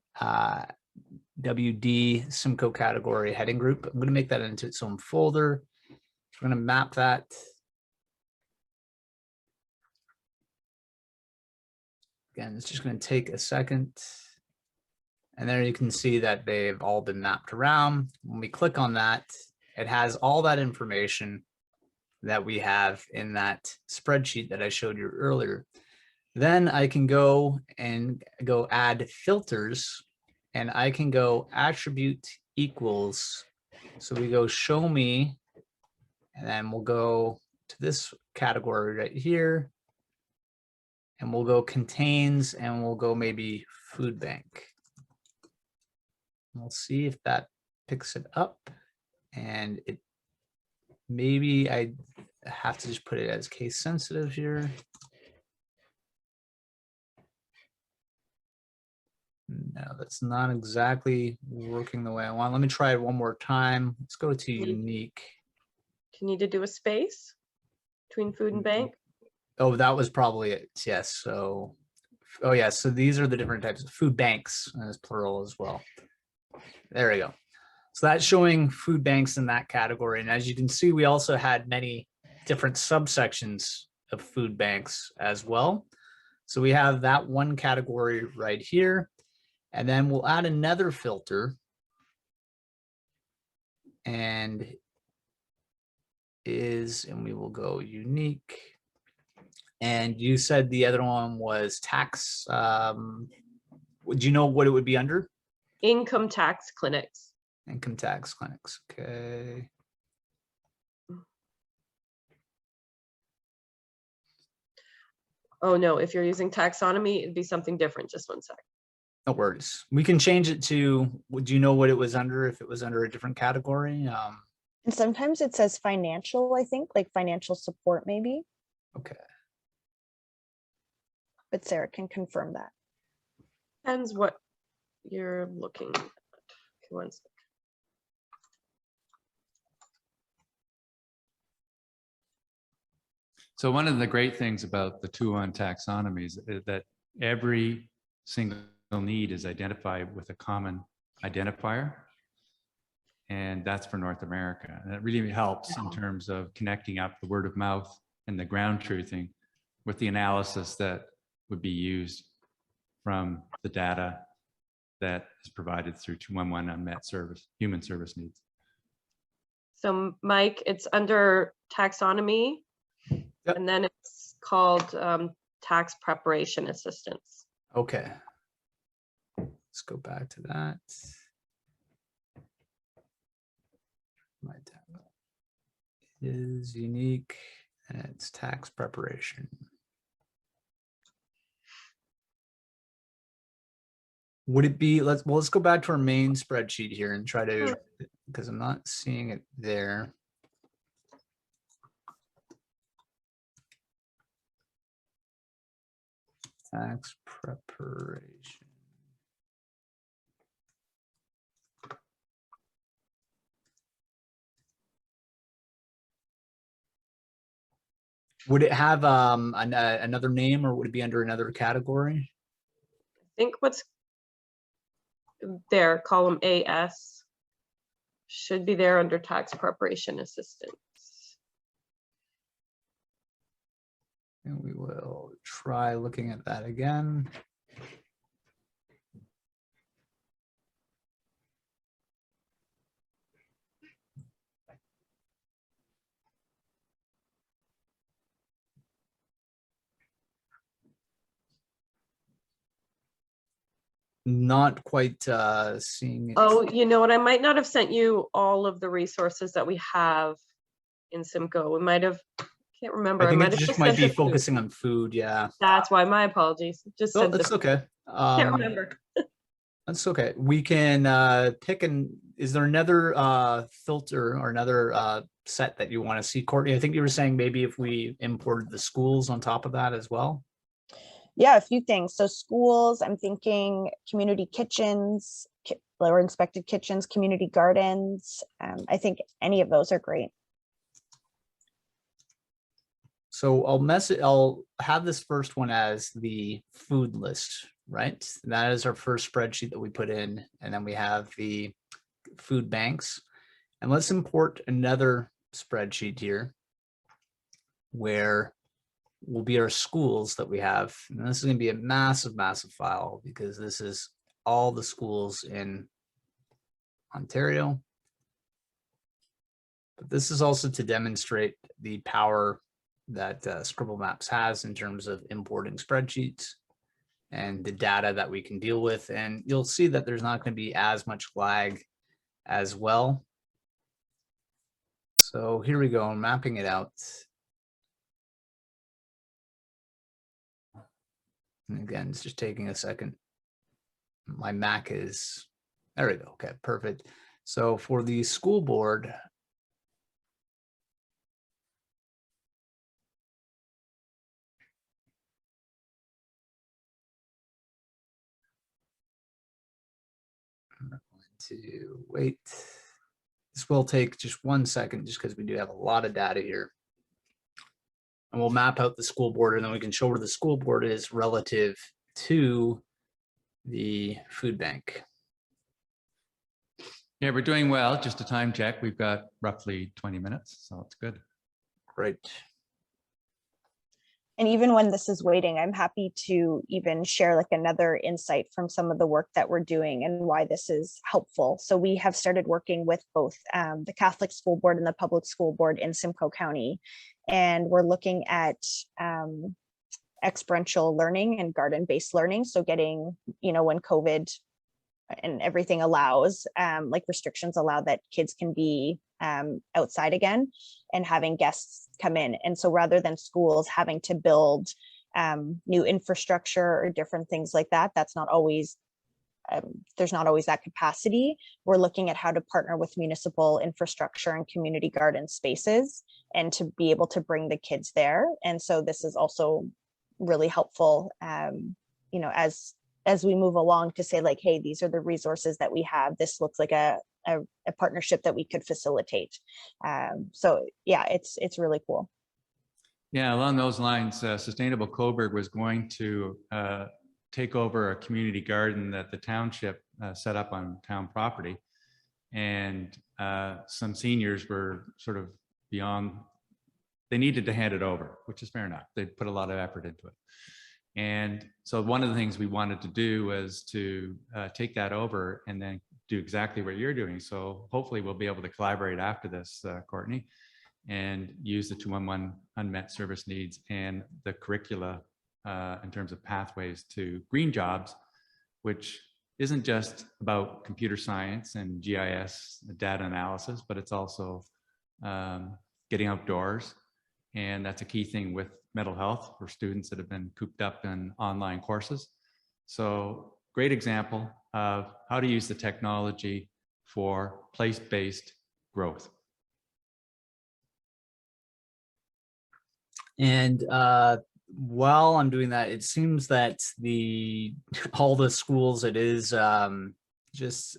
Simcoe category heading group. I'm going to make that into its own folder. We're going to map that. Again, it's just going to take a second. And there you can see that they've all been mapped around. When we click on that, it has all that information that we have in that spreadsheet that I showed you earlier. Then I can go and go add filters, and I can go attribute equals. So we go show me, and then we'll go to this category right here, and we'll go contains, and we'll go maybe food bank. We'll see if that picks it up, and it maybe I have to just put it as case sensitive here. No, that's not exactly working the way I want. Let me try it one more time. Let's go to unique. Do you need to do a space between food and bank? Oh, that was probably it. Yes. So, oh yeah. So these are the different types of food banks, as plural as well. There we go. So that's showing food banks in that category. And as you can see, we also had many different subsections of food banks as well. So we have that one category right here, and then we'll add another filter, and we will go unique. And you said the other one was tax. Do you know what it would be under? Income tax clinics. Income tax clinics. Okay. Oh no, if you're using taxonomy, it'd be something different. Just one sec. No worries. We can change it to, would you know what it was under if it was under a different category? And sometimes it says financial, I think, like financial support maybe, Okay. but Sarah can confirm that. Depends what you're looking at. Okay, one sec. So one of the great things about the 2-1 taxonomies is that every single need is identified with a common identifier. And that's for North America. And it really helps in terms of connecting up the word of mouth and the ground truthing with the analysis that would be used from the data that is provided through 211 unmet service, human service needs. So Mike, it's under taxonomy. Yep. And then it's called tax preparation assistance. Okay. Let's go back to that. My tab is unique and it's tax preparation. Would it be, let's go back to our main spreadsheet here and try to, because I'm not seeing it there. Tax preparation. Would it have another name, or would it be under another category? I think what's there, column AS, should be there under tax preparation assistance. And we will try looking at that again. Not quite seeing it. Oh, you know what? I might not have sent you all of the resources that we have in Simcoe. We might have, can't remember. I think might it have just might be sent it through. focusing on food. Yeah. That's why, my apologies. Just Oh, sent that's it. okay. Can't remember. That's okay. We can pick is there another filter or another set that you want to see, Courtney? I think you were saying maybe if we imported the schools on top of that as well. Yeah, a few things. So schools, I'm thinking community kitchens or inspected kitchens, community gardens. I think any of those are great. So I'll have this first one as the food list, right? That is our first spreadsheet that we put in, and then we have the food banks. And let's import another spreadsheet here where will be our schools that we have. And this is going to be a massive, massive file because this is all the schools in Ontario. But this is also to demonstrate the power that Scribble Maps has in terms of importing spreadsheets and the data that we can deal with. And you'll see that there's not going to be as much lag as well. So here we go, I'm mapping it out. And again, it's just taking a second. My Mac is, there we go. Okay, perfect. So for the school board, I'm going to wait. This will take just 1 second just because we do have a lot of data here. And we'll map out the school board, and then we can show where the school board is relative to the food bank. Yeah, we're doing well. Just a time check. We've got roughly 20 minutes, so it's good. Great. And even when this is waiting, I'm happy to even share like another insight from some of the work that we're doing and why this is helpful. So we have started working with both the Catholic School Board and the Public School Board in Simcoe County. And we're looking at experiential learning and garden-based learning. So getting, when COVID and everything allows, like restrictions allow that kids can be outside again and having guests come in. And so rather than schools having to build new infrastructure or different things like that, that's not always, there's not always that capacity. We're looking at how to partner with municipal infrastructure and community garden spaces and to be able to bring the kids there. And so this is also really helpful, as we move along to say like, hey, these are the resources that we have. This looks like a partnership that we could facilitate. So yeah, it's really cool. Yeah, along those lines, Sustainable Coburg was going to take over a community garden that the township set up on town property. And some seniors were sort of beyond, they needed to hand it over, which is fair enough. They put a lot of effort into it. And so one of the things we wanted to do was to take that over and then do exactly what you're doing. So hopefully we'll be able to collaborate after this, Courtney, and use the 211 unmet service needs and the curricula in terms of pathways to green jobs, which isn't just about computer science and GIS data analysis, but it's also getting outdoors. And that's a key thing with mental health for students that have been cooped up in online courses. So great example of how to use the technology for place-based growth. And while I'm doing that, it seems that all the schools, it is just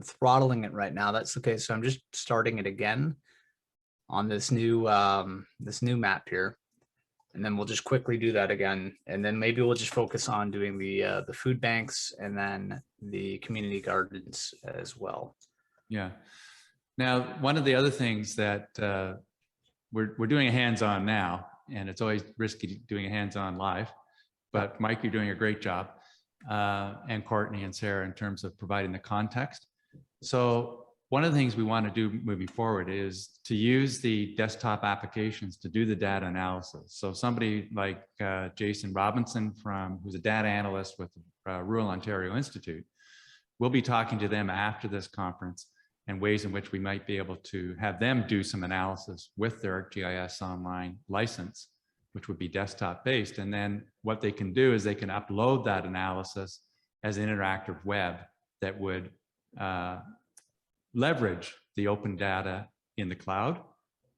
throttling it right now. That's okay. So I'm just starting it again on this new map here. And then we'll just quickly do that again. And then maybe we'll just focus on doing the food banks and then the community gardens as well. Yeah. Now, one of the other things that we're doing a hands-on now, and it's always risky doing a hands-on live, but Mike, you're doing a great job, and Courtney and Sarah in terms of providing the context. So one of the things we want to do moving forward is to use the desktop applications to do the data analysis. So somebody like Jason Robinson, who's a data analyst with Rural Ontario Institute, we'll be talking to them after this conference and ways in which we might be able to have them do some analysis with their GIS online license, which would be desktop based. And then what they can do is they can upload that analysis as an interactive web that would leverage the open data in the cloud.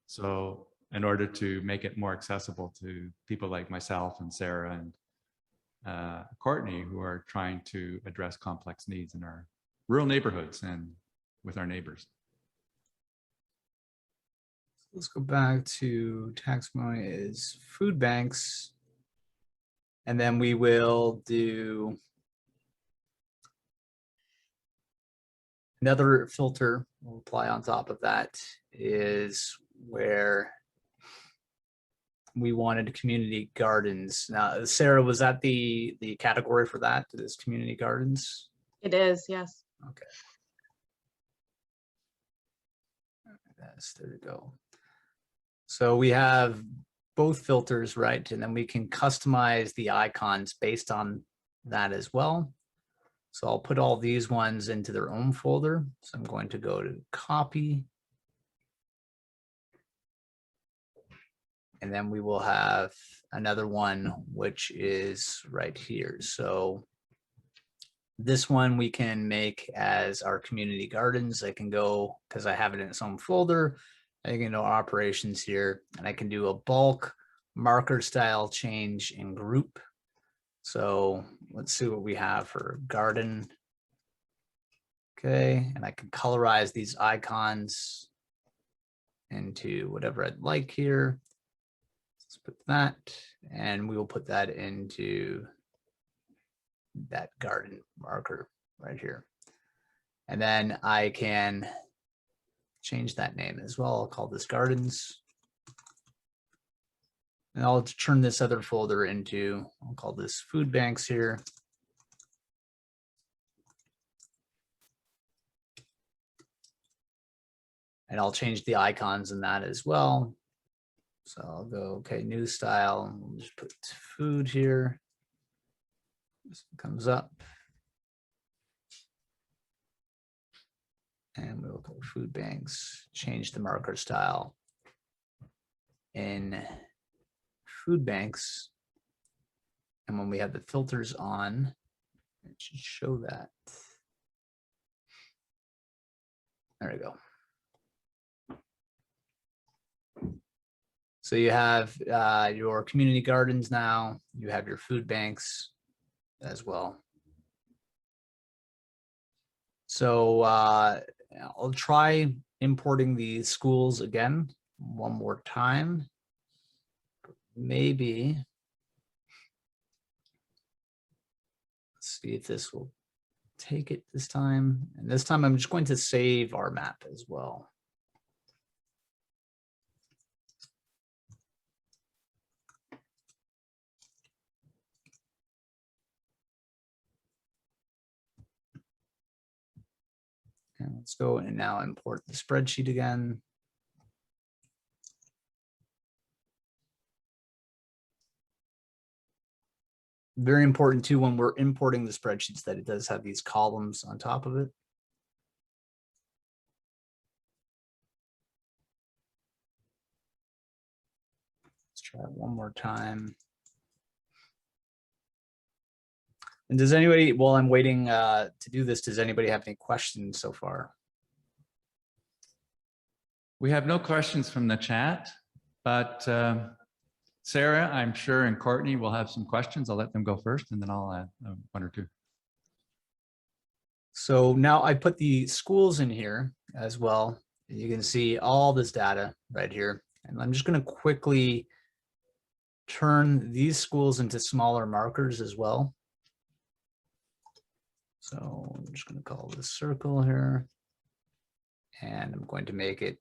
So in order to make it more accessible to people like myself and Sarah and Courtney, who are trying to address complex needs in our rural neighborhoods and with our neighbors. Let's go back to taxonomy is food banks. And then we will do another filter we'll apply on top of that is where we wanted community gardens. Now, Sarah, was that the category for that? Is community gardens? It is, yes. Okay. Yes, there we go. So we have both filters, right? And then we can customize the icons based on that as well. So I'll put all these ones into their own folder. So I'm going to go to copy. And then we will have another one, which is right here. So this one we can make as our community gardens. I can go, because I have it in its own folder, I can go operations here, and I can do a bulk marker style change in group. So let's see what we have for garden. Okay, and I can colorize these icons into whatever I'd like here. Let's put that, and we will put that into that garden marker right here. And then I can change that name as well. I'll call this gardens. And I'll turn this other folder into, I'll call this food banks here. And I'll change the icons in that as well. So I'll go, okay, new style. We'll just put food here. This comes up. And we'll go food banks, change the marker style. In food banks, and when we have the filters on, it should show that. There we go. So you have your community gardens now, you have your food banks as well. So I'll try importing the schools again one more time. Maybe. Let's see if this will take it this time. And this time I'm just going to save our map as well. And let's go and now import the spreadsheet again. Very important too, when we're importing the spreadsheets, that it does have these columns on top of it. Let's try it one more time. And does anybody, while I'm waiting to do this, does anybody have any questions so far? We have no questions from the chat, but Sarah, I'm sure, and Courtney will have some questions. I'll let them go first, and then I'll add one or two. So now I put the schools in here as well. You can see all this data right here. And I'm just going to quickly turn these schools into smaller markers as well. So I'm just going to call this circle here. And I'm going to make it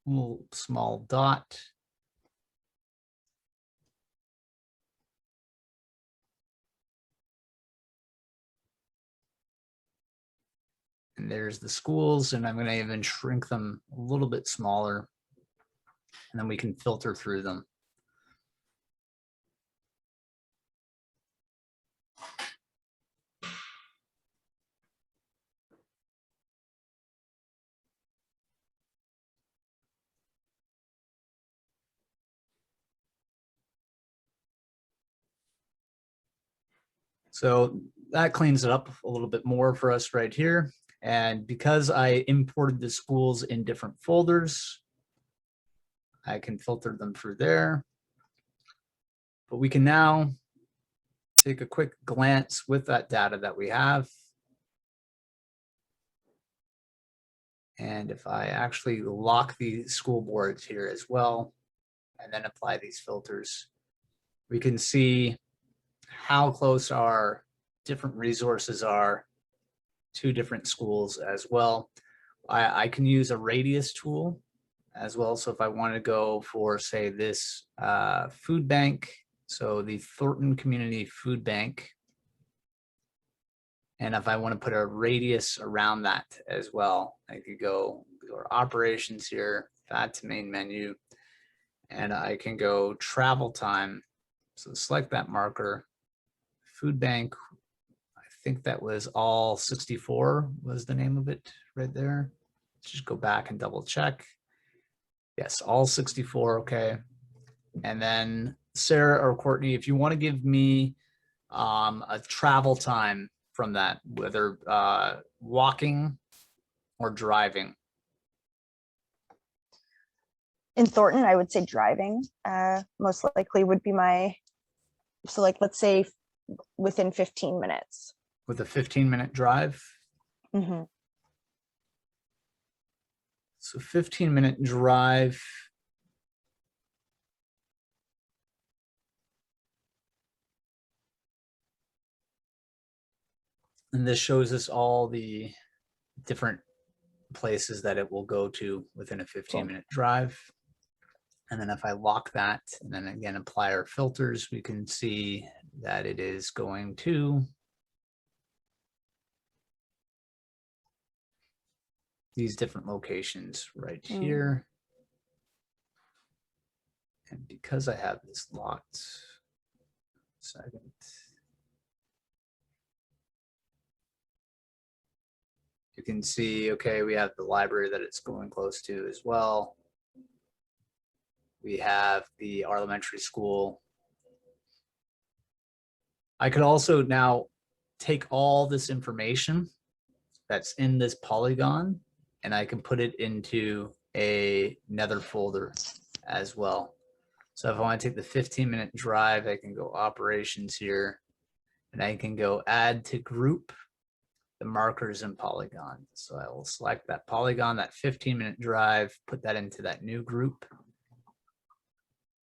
a little small dot. And there's the schools, and I'm going to even shrink them a little bit smaller, and then we can filter through them. So that cleans it up a little bit more for us right here. And because I imported the schools in different folders, I can filter them through there. But we can now take a quick glance with that data that we have. And if I actually lock the school boards here as well, and then apply these filters, we can see how close our different resources are to different schools as well. I can use a radius tool as well. So if I want to go for, say, this food bank, so the Thornton Community Food Bank, and if I want to put a radius around that as well, I could go to operations here, add to main menu, and I can go travel time. So select that marker, food bank. I think that was all 64 was the name of it right there. Let's just go back and double check. Yes, all 64, okay. And then Sarah or Courtney, if you want to give me a travel time from that, whether walking or driving. In Thornton, I would say driving most likely would be my, so like, let's say within 15 minutes. With a 15-minute drive? Mm-hmm. So 15-minute drive. And this shows us all the different places that it will go to within a 15-minute drive. And then if I lock that and then again apply our filters, we can see that it is going to these different locations right here. And because I have this locked, second. You can see, okay, we have the library that it's going close to as well. We have the elementary school. I could also now take all this information that's in this polygon and I can put it into another folder as well. So if I want to take the 15-minute drive, I can go operations here and I can go add to group the markers in polygon. So I will select that polygon, that 15-minute drive, put that into that new group.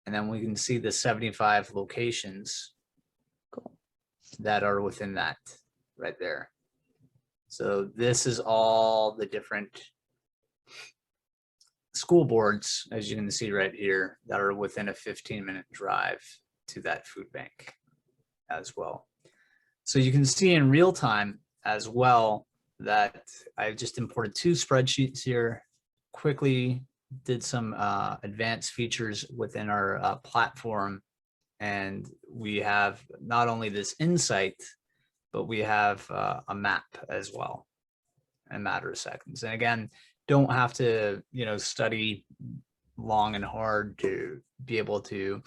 And then we can see the 75 locations that are within that right there. So this is all the different school boards, as you can see right here, that are within a 15-minute drive to that food bank as well. So you can see in real time as well that I've just imported 2 spreadsheets here, quickly did some advanced features within our platform. And we have not only this insight, but we have a map as well in a matter of seconds. And again, don't have to, study long and hard to be able to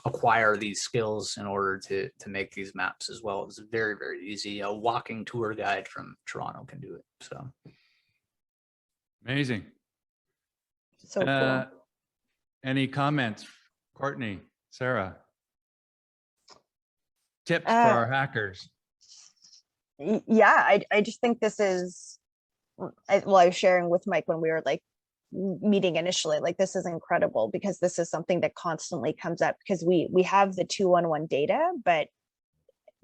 acquire these skills in order to make these maps as well. It's very, very easy. A walking tour guide from Toronto can do it. So Amazing. So cool. Any comments, Courtney, Sarah? Tips for our hackers? Yeah, I just think this is, I was sharing with Mike when we were like meeting initially, like this is incredible because this is something that constantly comes up because we have the 211 data, but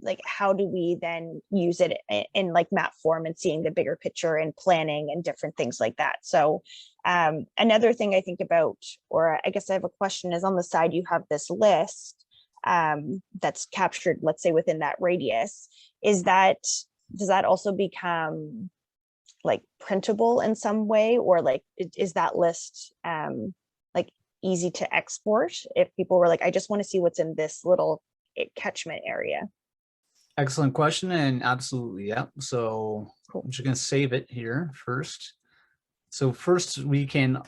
like how do we then use it in like map form and seeing the bigger picture and planning and different things like that. So another thing I think about, or I guess I have a question, is on the side you have this list that's captured, let's say within that radius. Does that also become like printable in some way, or like is that list like easy to export if people were like, I just want to see what's in this little catchment area? excellent question, and absolutely, yeah. So Cool. I'm just going to save it here first. So first we can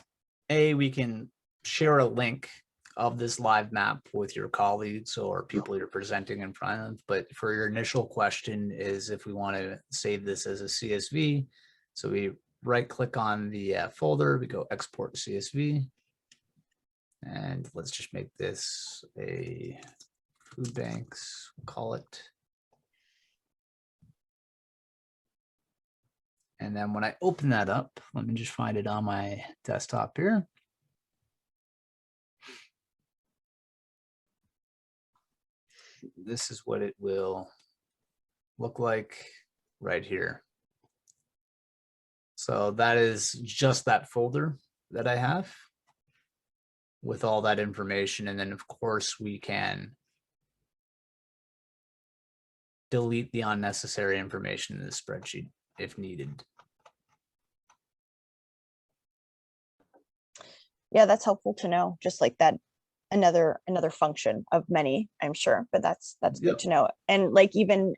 share a link of this live map with your colleagues or people you're presenting in front of. But for your initial question is if we want to save this as a CSV. So we right click on the folder, we go export CSV. And let's just make this a food banks, we'll call it. And then when I open that up, let me just find it on my desktop here. This is what it will look like right here. So that is just that folder that I have with all that information. And then of course we can delete the unnecessary information in the spreadsheet if needed. Yeah, that's helpful to know, just like that, another function of many, I'm sure, but that's good to know. And like even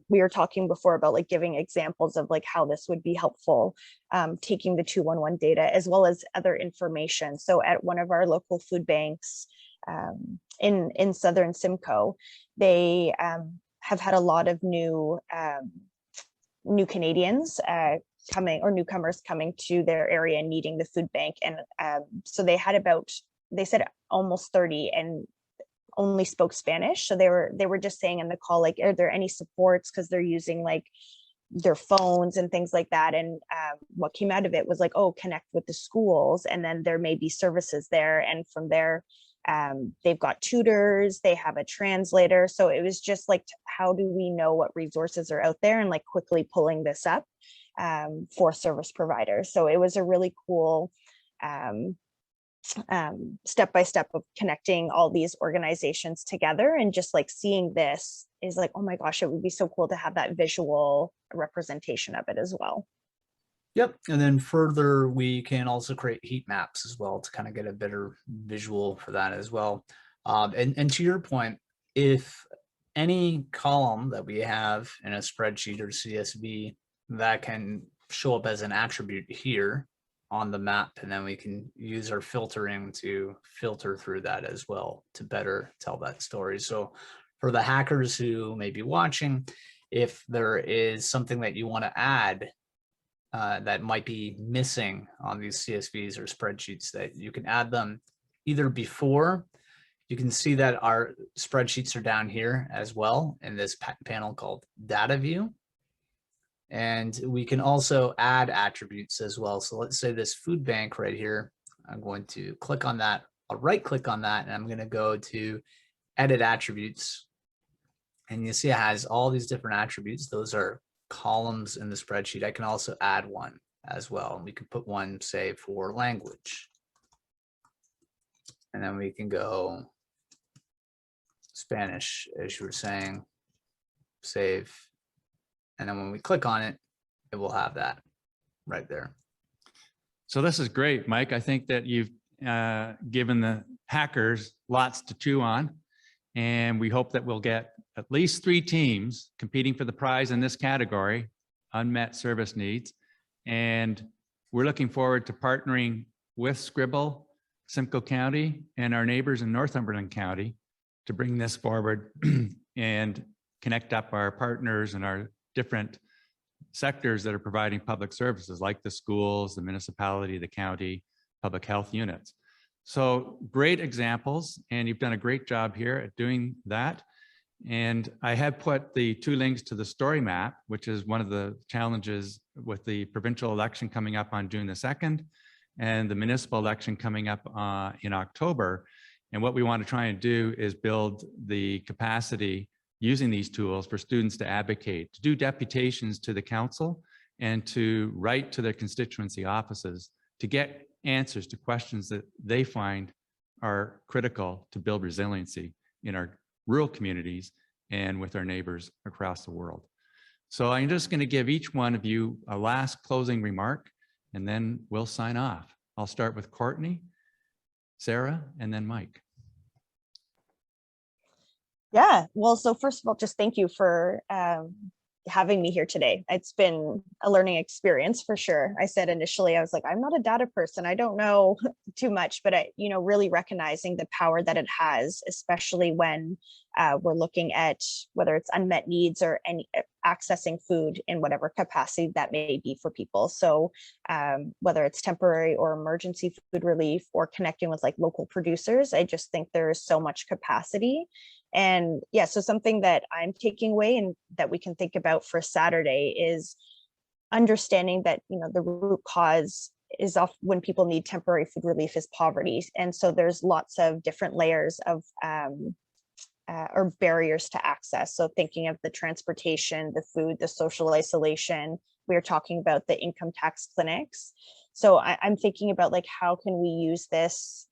we were talking before about like giving examples of like how this would be helpful, taking the 211 data as well as other information. So at one of our local food banks in Southern Simcoe, they have had a lot of new Canadians coming, or newcomers coming to their area and needing the food bank. And so they had they said almost 30 and only spoke Spanish. So they were just saying in the call, like, are there any supports? Because they're using like their phones and things like that. And what came out of it was like, oh, connect with the schools. And then there may be services there. And from there, they've got tutors, they have a translator. So it was just like, how do we know what resources are out there, and like quickly pulling this up for service providers. So it was a really cool step by step of connecting all these organizations together, and just like seeing this is like, oh my gosh, it would be so cool to have that visual representation of it as well. Yep. And then further, we can also create heat maps as well to kind of get a better visual for that as well. And to your point, if any column that we have in a spreadsheet or CSV that can show up as an attribute here on the map, and then we can use our filtering to filter through that as well to better tell that story. So for the hackers who may be watching, if there is something that you want to add that might be missing on these CSVs or spreadsheets, that you can add them either before. You can see that our spreadsheets are down here as well in this panel called Data View. And we can also add attributes as well. So let's say this food bank right here, I'm going to click on that. I'll right click on that, and I'm going to go to Edit Attributes. And you see it has all these different attributes. Those are columns in the spreadsheet. I can also add one as well. We can put one, say, for language. And then we can go Spanish, as you were saying, save. And then when we click on it, it will have that right there. So this is great, Mike. I think that you've given the hackers lots to chew on, and we hope that we'll get at least 3 teams competing for the prize in this category, unmet service needs. And we're looking forward to partnering with Scribble, Simcoe County, and our neighbors in Northumberland County to bring this forward and connect up our partners and our different sectors that are providing public services, like the schools, the municipality, the county, public health units. So great examples, and you've done a great job here at doing that. And I have put the 2 links to the story map, which is one of the challenges with the provincial election coming up on June the 2nd and the municipal election coming up in October. And what we want to try and do is build the capacity using these tools for students to advocate, to do deputations to the council, and to write to their constituency offices to get answers to questions that they find are critical to build resiliency in our rural communities and with our neighbors across the world. So I'm just going to give each one of you a last closing remark, and then we'll sign off. I'll start with Courtney, Sarah, and then Mike. Yeah, well, so first of all, just thank you for having me here today. It's been a learning experience for sure. I said initially, I was like, I'm not a data person. I don't know too much, but really recognizing the power that it has, especially when we're looking at whether it's unmet needs or accessing food in whatever capacity that may be for people. So whether it's temporary or emergency food relief or connecting with like local producers, I just think there is so much capacity. And yeah, so something that I'm taking away and that we can think about for Saturday is understanding that, the root cause is often when people need temporary food relief is poverty. And so there's lots of different layers of or barriers to access. So thinking of the transportation, the food, the social isolation, we are talking about the income tax clinics. So I'm thinking about like, how can we use this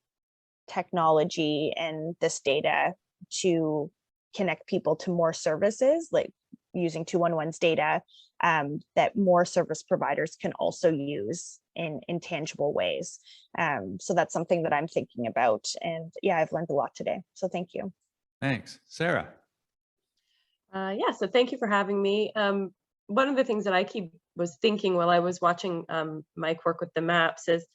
technology and this data to connect people to more services, like using 211's data that more service providers can also use in tangible ways. So that's something that I'm thinking about. And yeah, I've learned a lot today. So thank you. Thanks. Sarah. Yeah, so thank you for having me. One of the things that I was thinking while I was watching Mike work with the maps is,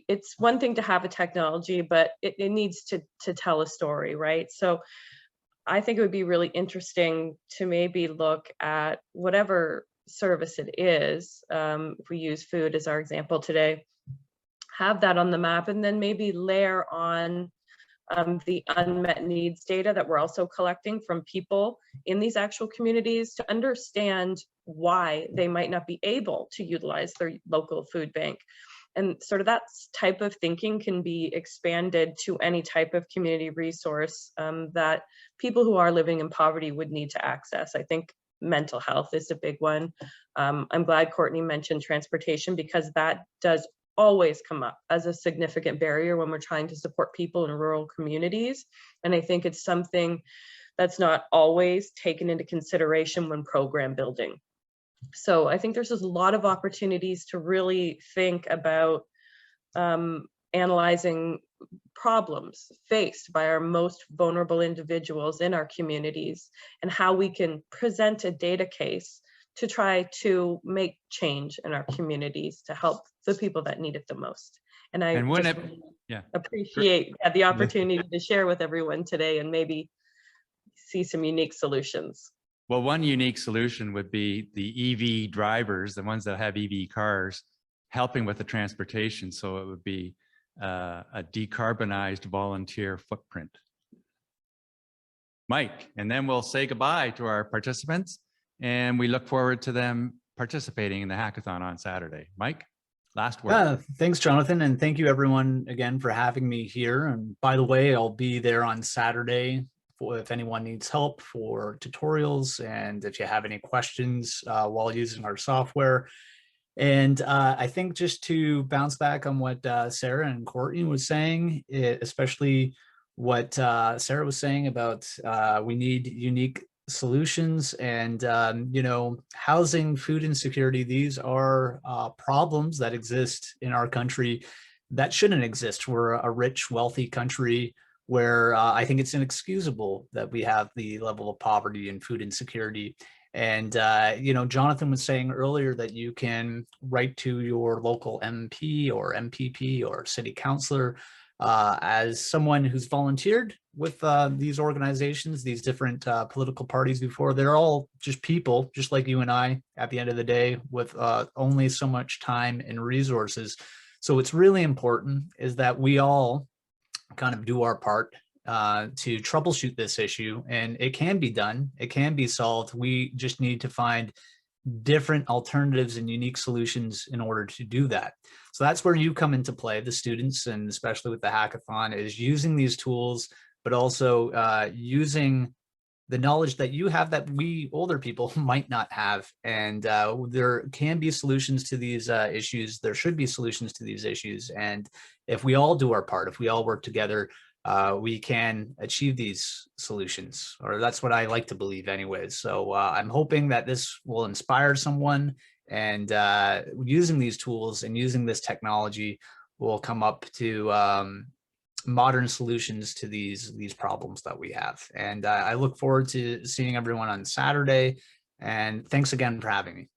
it's one thing to have a technology, but it needs to tell a story, right? So I think it would be really interesting to maybe look at whatever service it is. If we use food as our example today, have that on the map, and then maybe layer on the unmet needs data that we're also collecting from people in these actual communities to understand why they might not be able to utilize their local food bank. And sort of that type of thinking can be expanded to any type of community resource that people who are living in poverty would need to access. I think mental health is a big one. I'm glad Courtney mentioned transportation, because that does always come up as a significant barrier when we're trying to support people in rural communities. And I think it's something that's not always taken into consideration when program building. So I think there's just a lot of opportunities to really think about analyzing problems faced by our most vulnerable individuals in our communities, and how we can present a data case to try to make change in our communities to help the people that need it the most. And I And wouldn't just it, yeah, appreciate the opportunity to share with everyone today and maybe see some unique solutions. well, one unique solution would be the EV drivers, the ones that have EV cars, helping with the transportation. So it would be a decarbonized volunteer footprint. Mike, and then we'll say goodbye to our participants, and we look forward to them participating in the hackathon on Saturday. Mike, last word. Thanks, Jonathan, and thank you everyone again for having me here. And by the way, I'll be there on Saturday if anyone needs help for tutorials, and if you have any questions while using our software. And I think just to bounce back on what Sarah and Courtney was saying, especially what Sarah was saying about we need unique solutions, and you know, housing, food insecurity, these are problems that exist in our country that shouldn't exist. We're a rich, wealthy country where I think it's inexcusable that we have the level of poverty and food insecurity. And, you know, Jonathan was saying earlier that you can write to your local MP or MPP or city councilor. As someone who's volunteered with these organizations, these different political parties before, they're all just people, just like you and I, at the end of the day, with only so much time and resources. So what's really important is that we all kind of do our part to troubleshoot this issue, and it can be done. It can be solved. We just need to find different alternatives and unique solutions in order to do that. So that's where you come into play, the students, and especially with the hackathon, is using these tools, but also using the knowledge that you have that we older people might not have. And there can be solutions to these issues. There should be solutions to these issues. And if we all do our part, if we all work together, we can achieve these solutions, or that's what I like to believe anyways. So I'm hoping that this will inspire someone, and using these tools and using this technology will come up to modern solutions to these problems that we have. And I look forward to seeing everyone on Saturday. And thanks again for having me.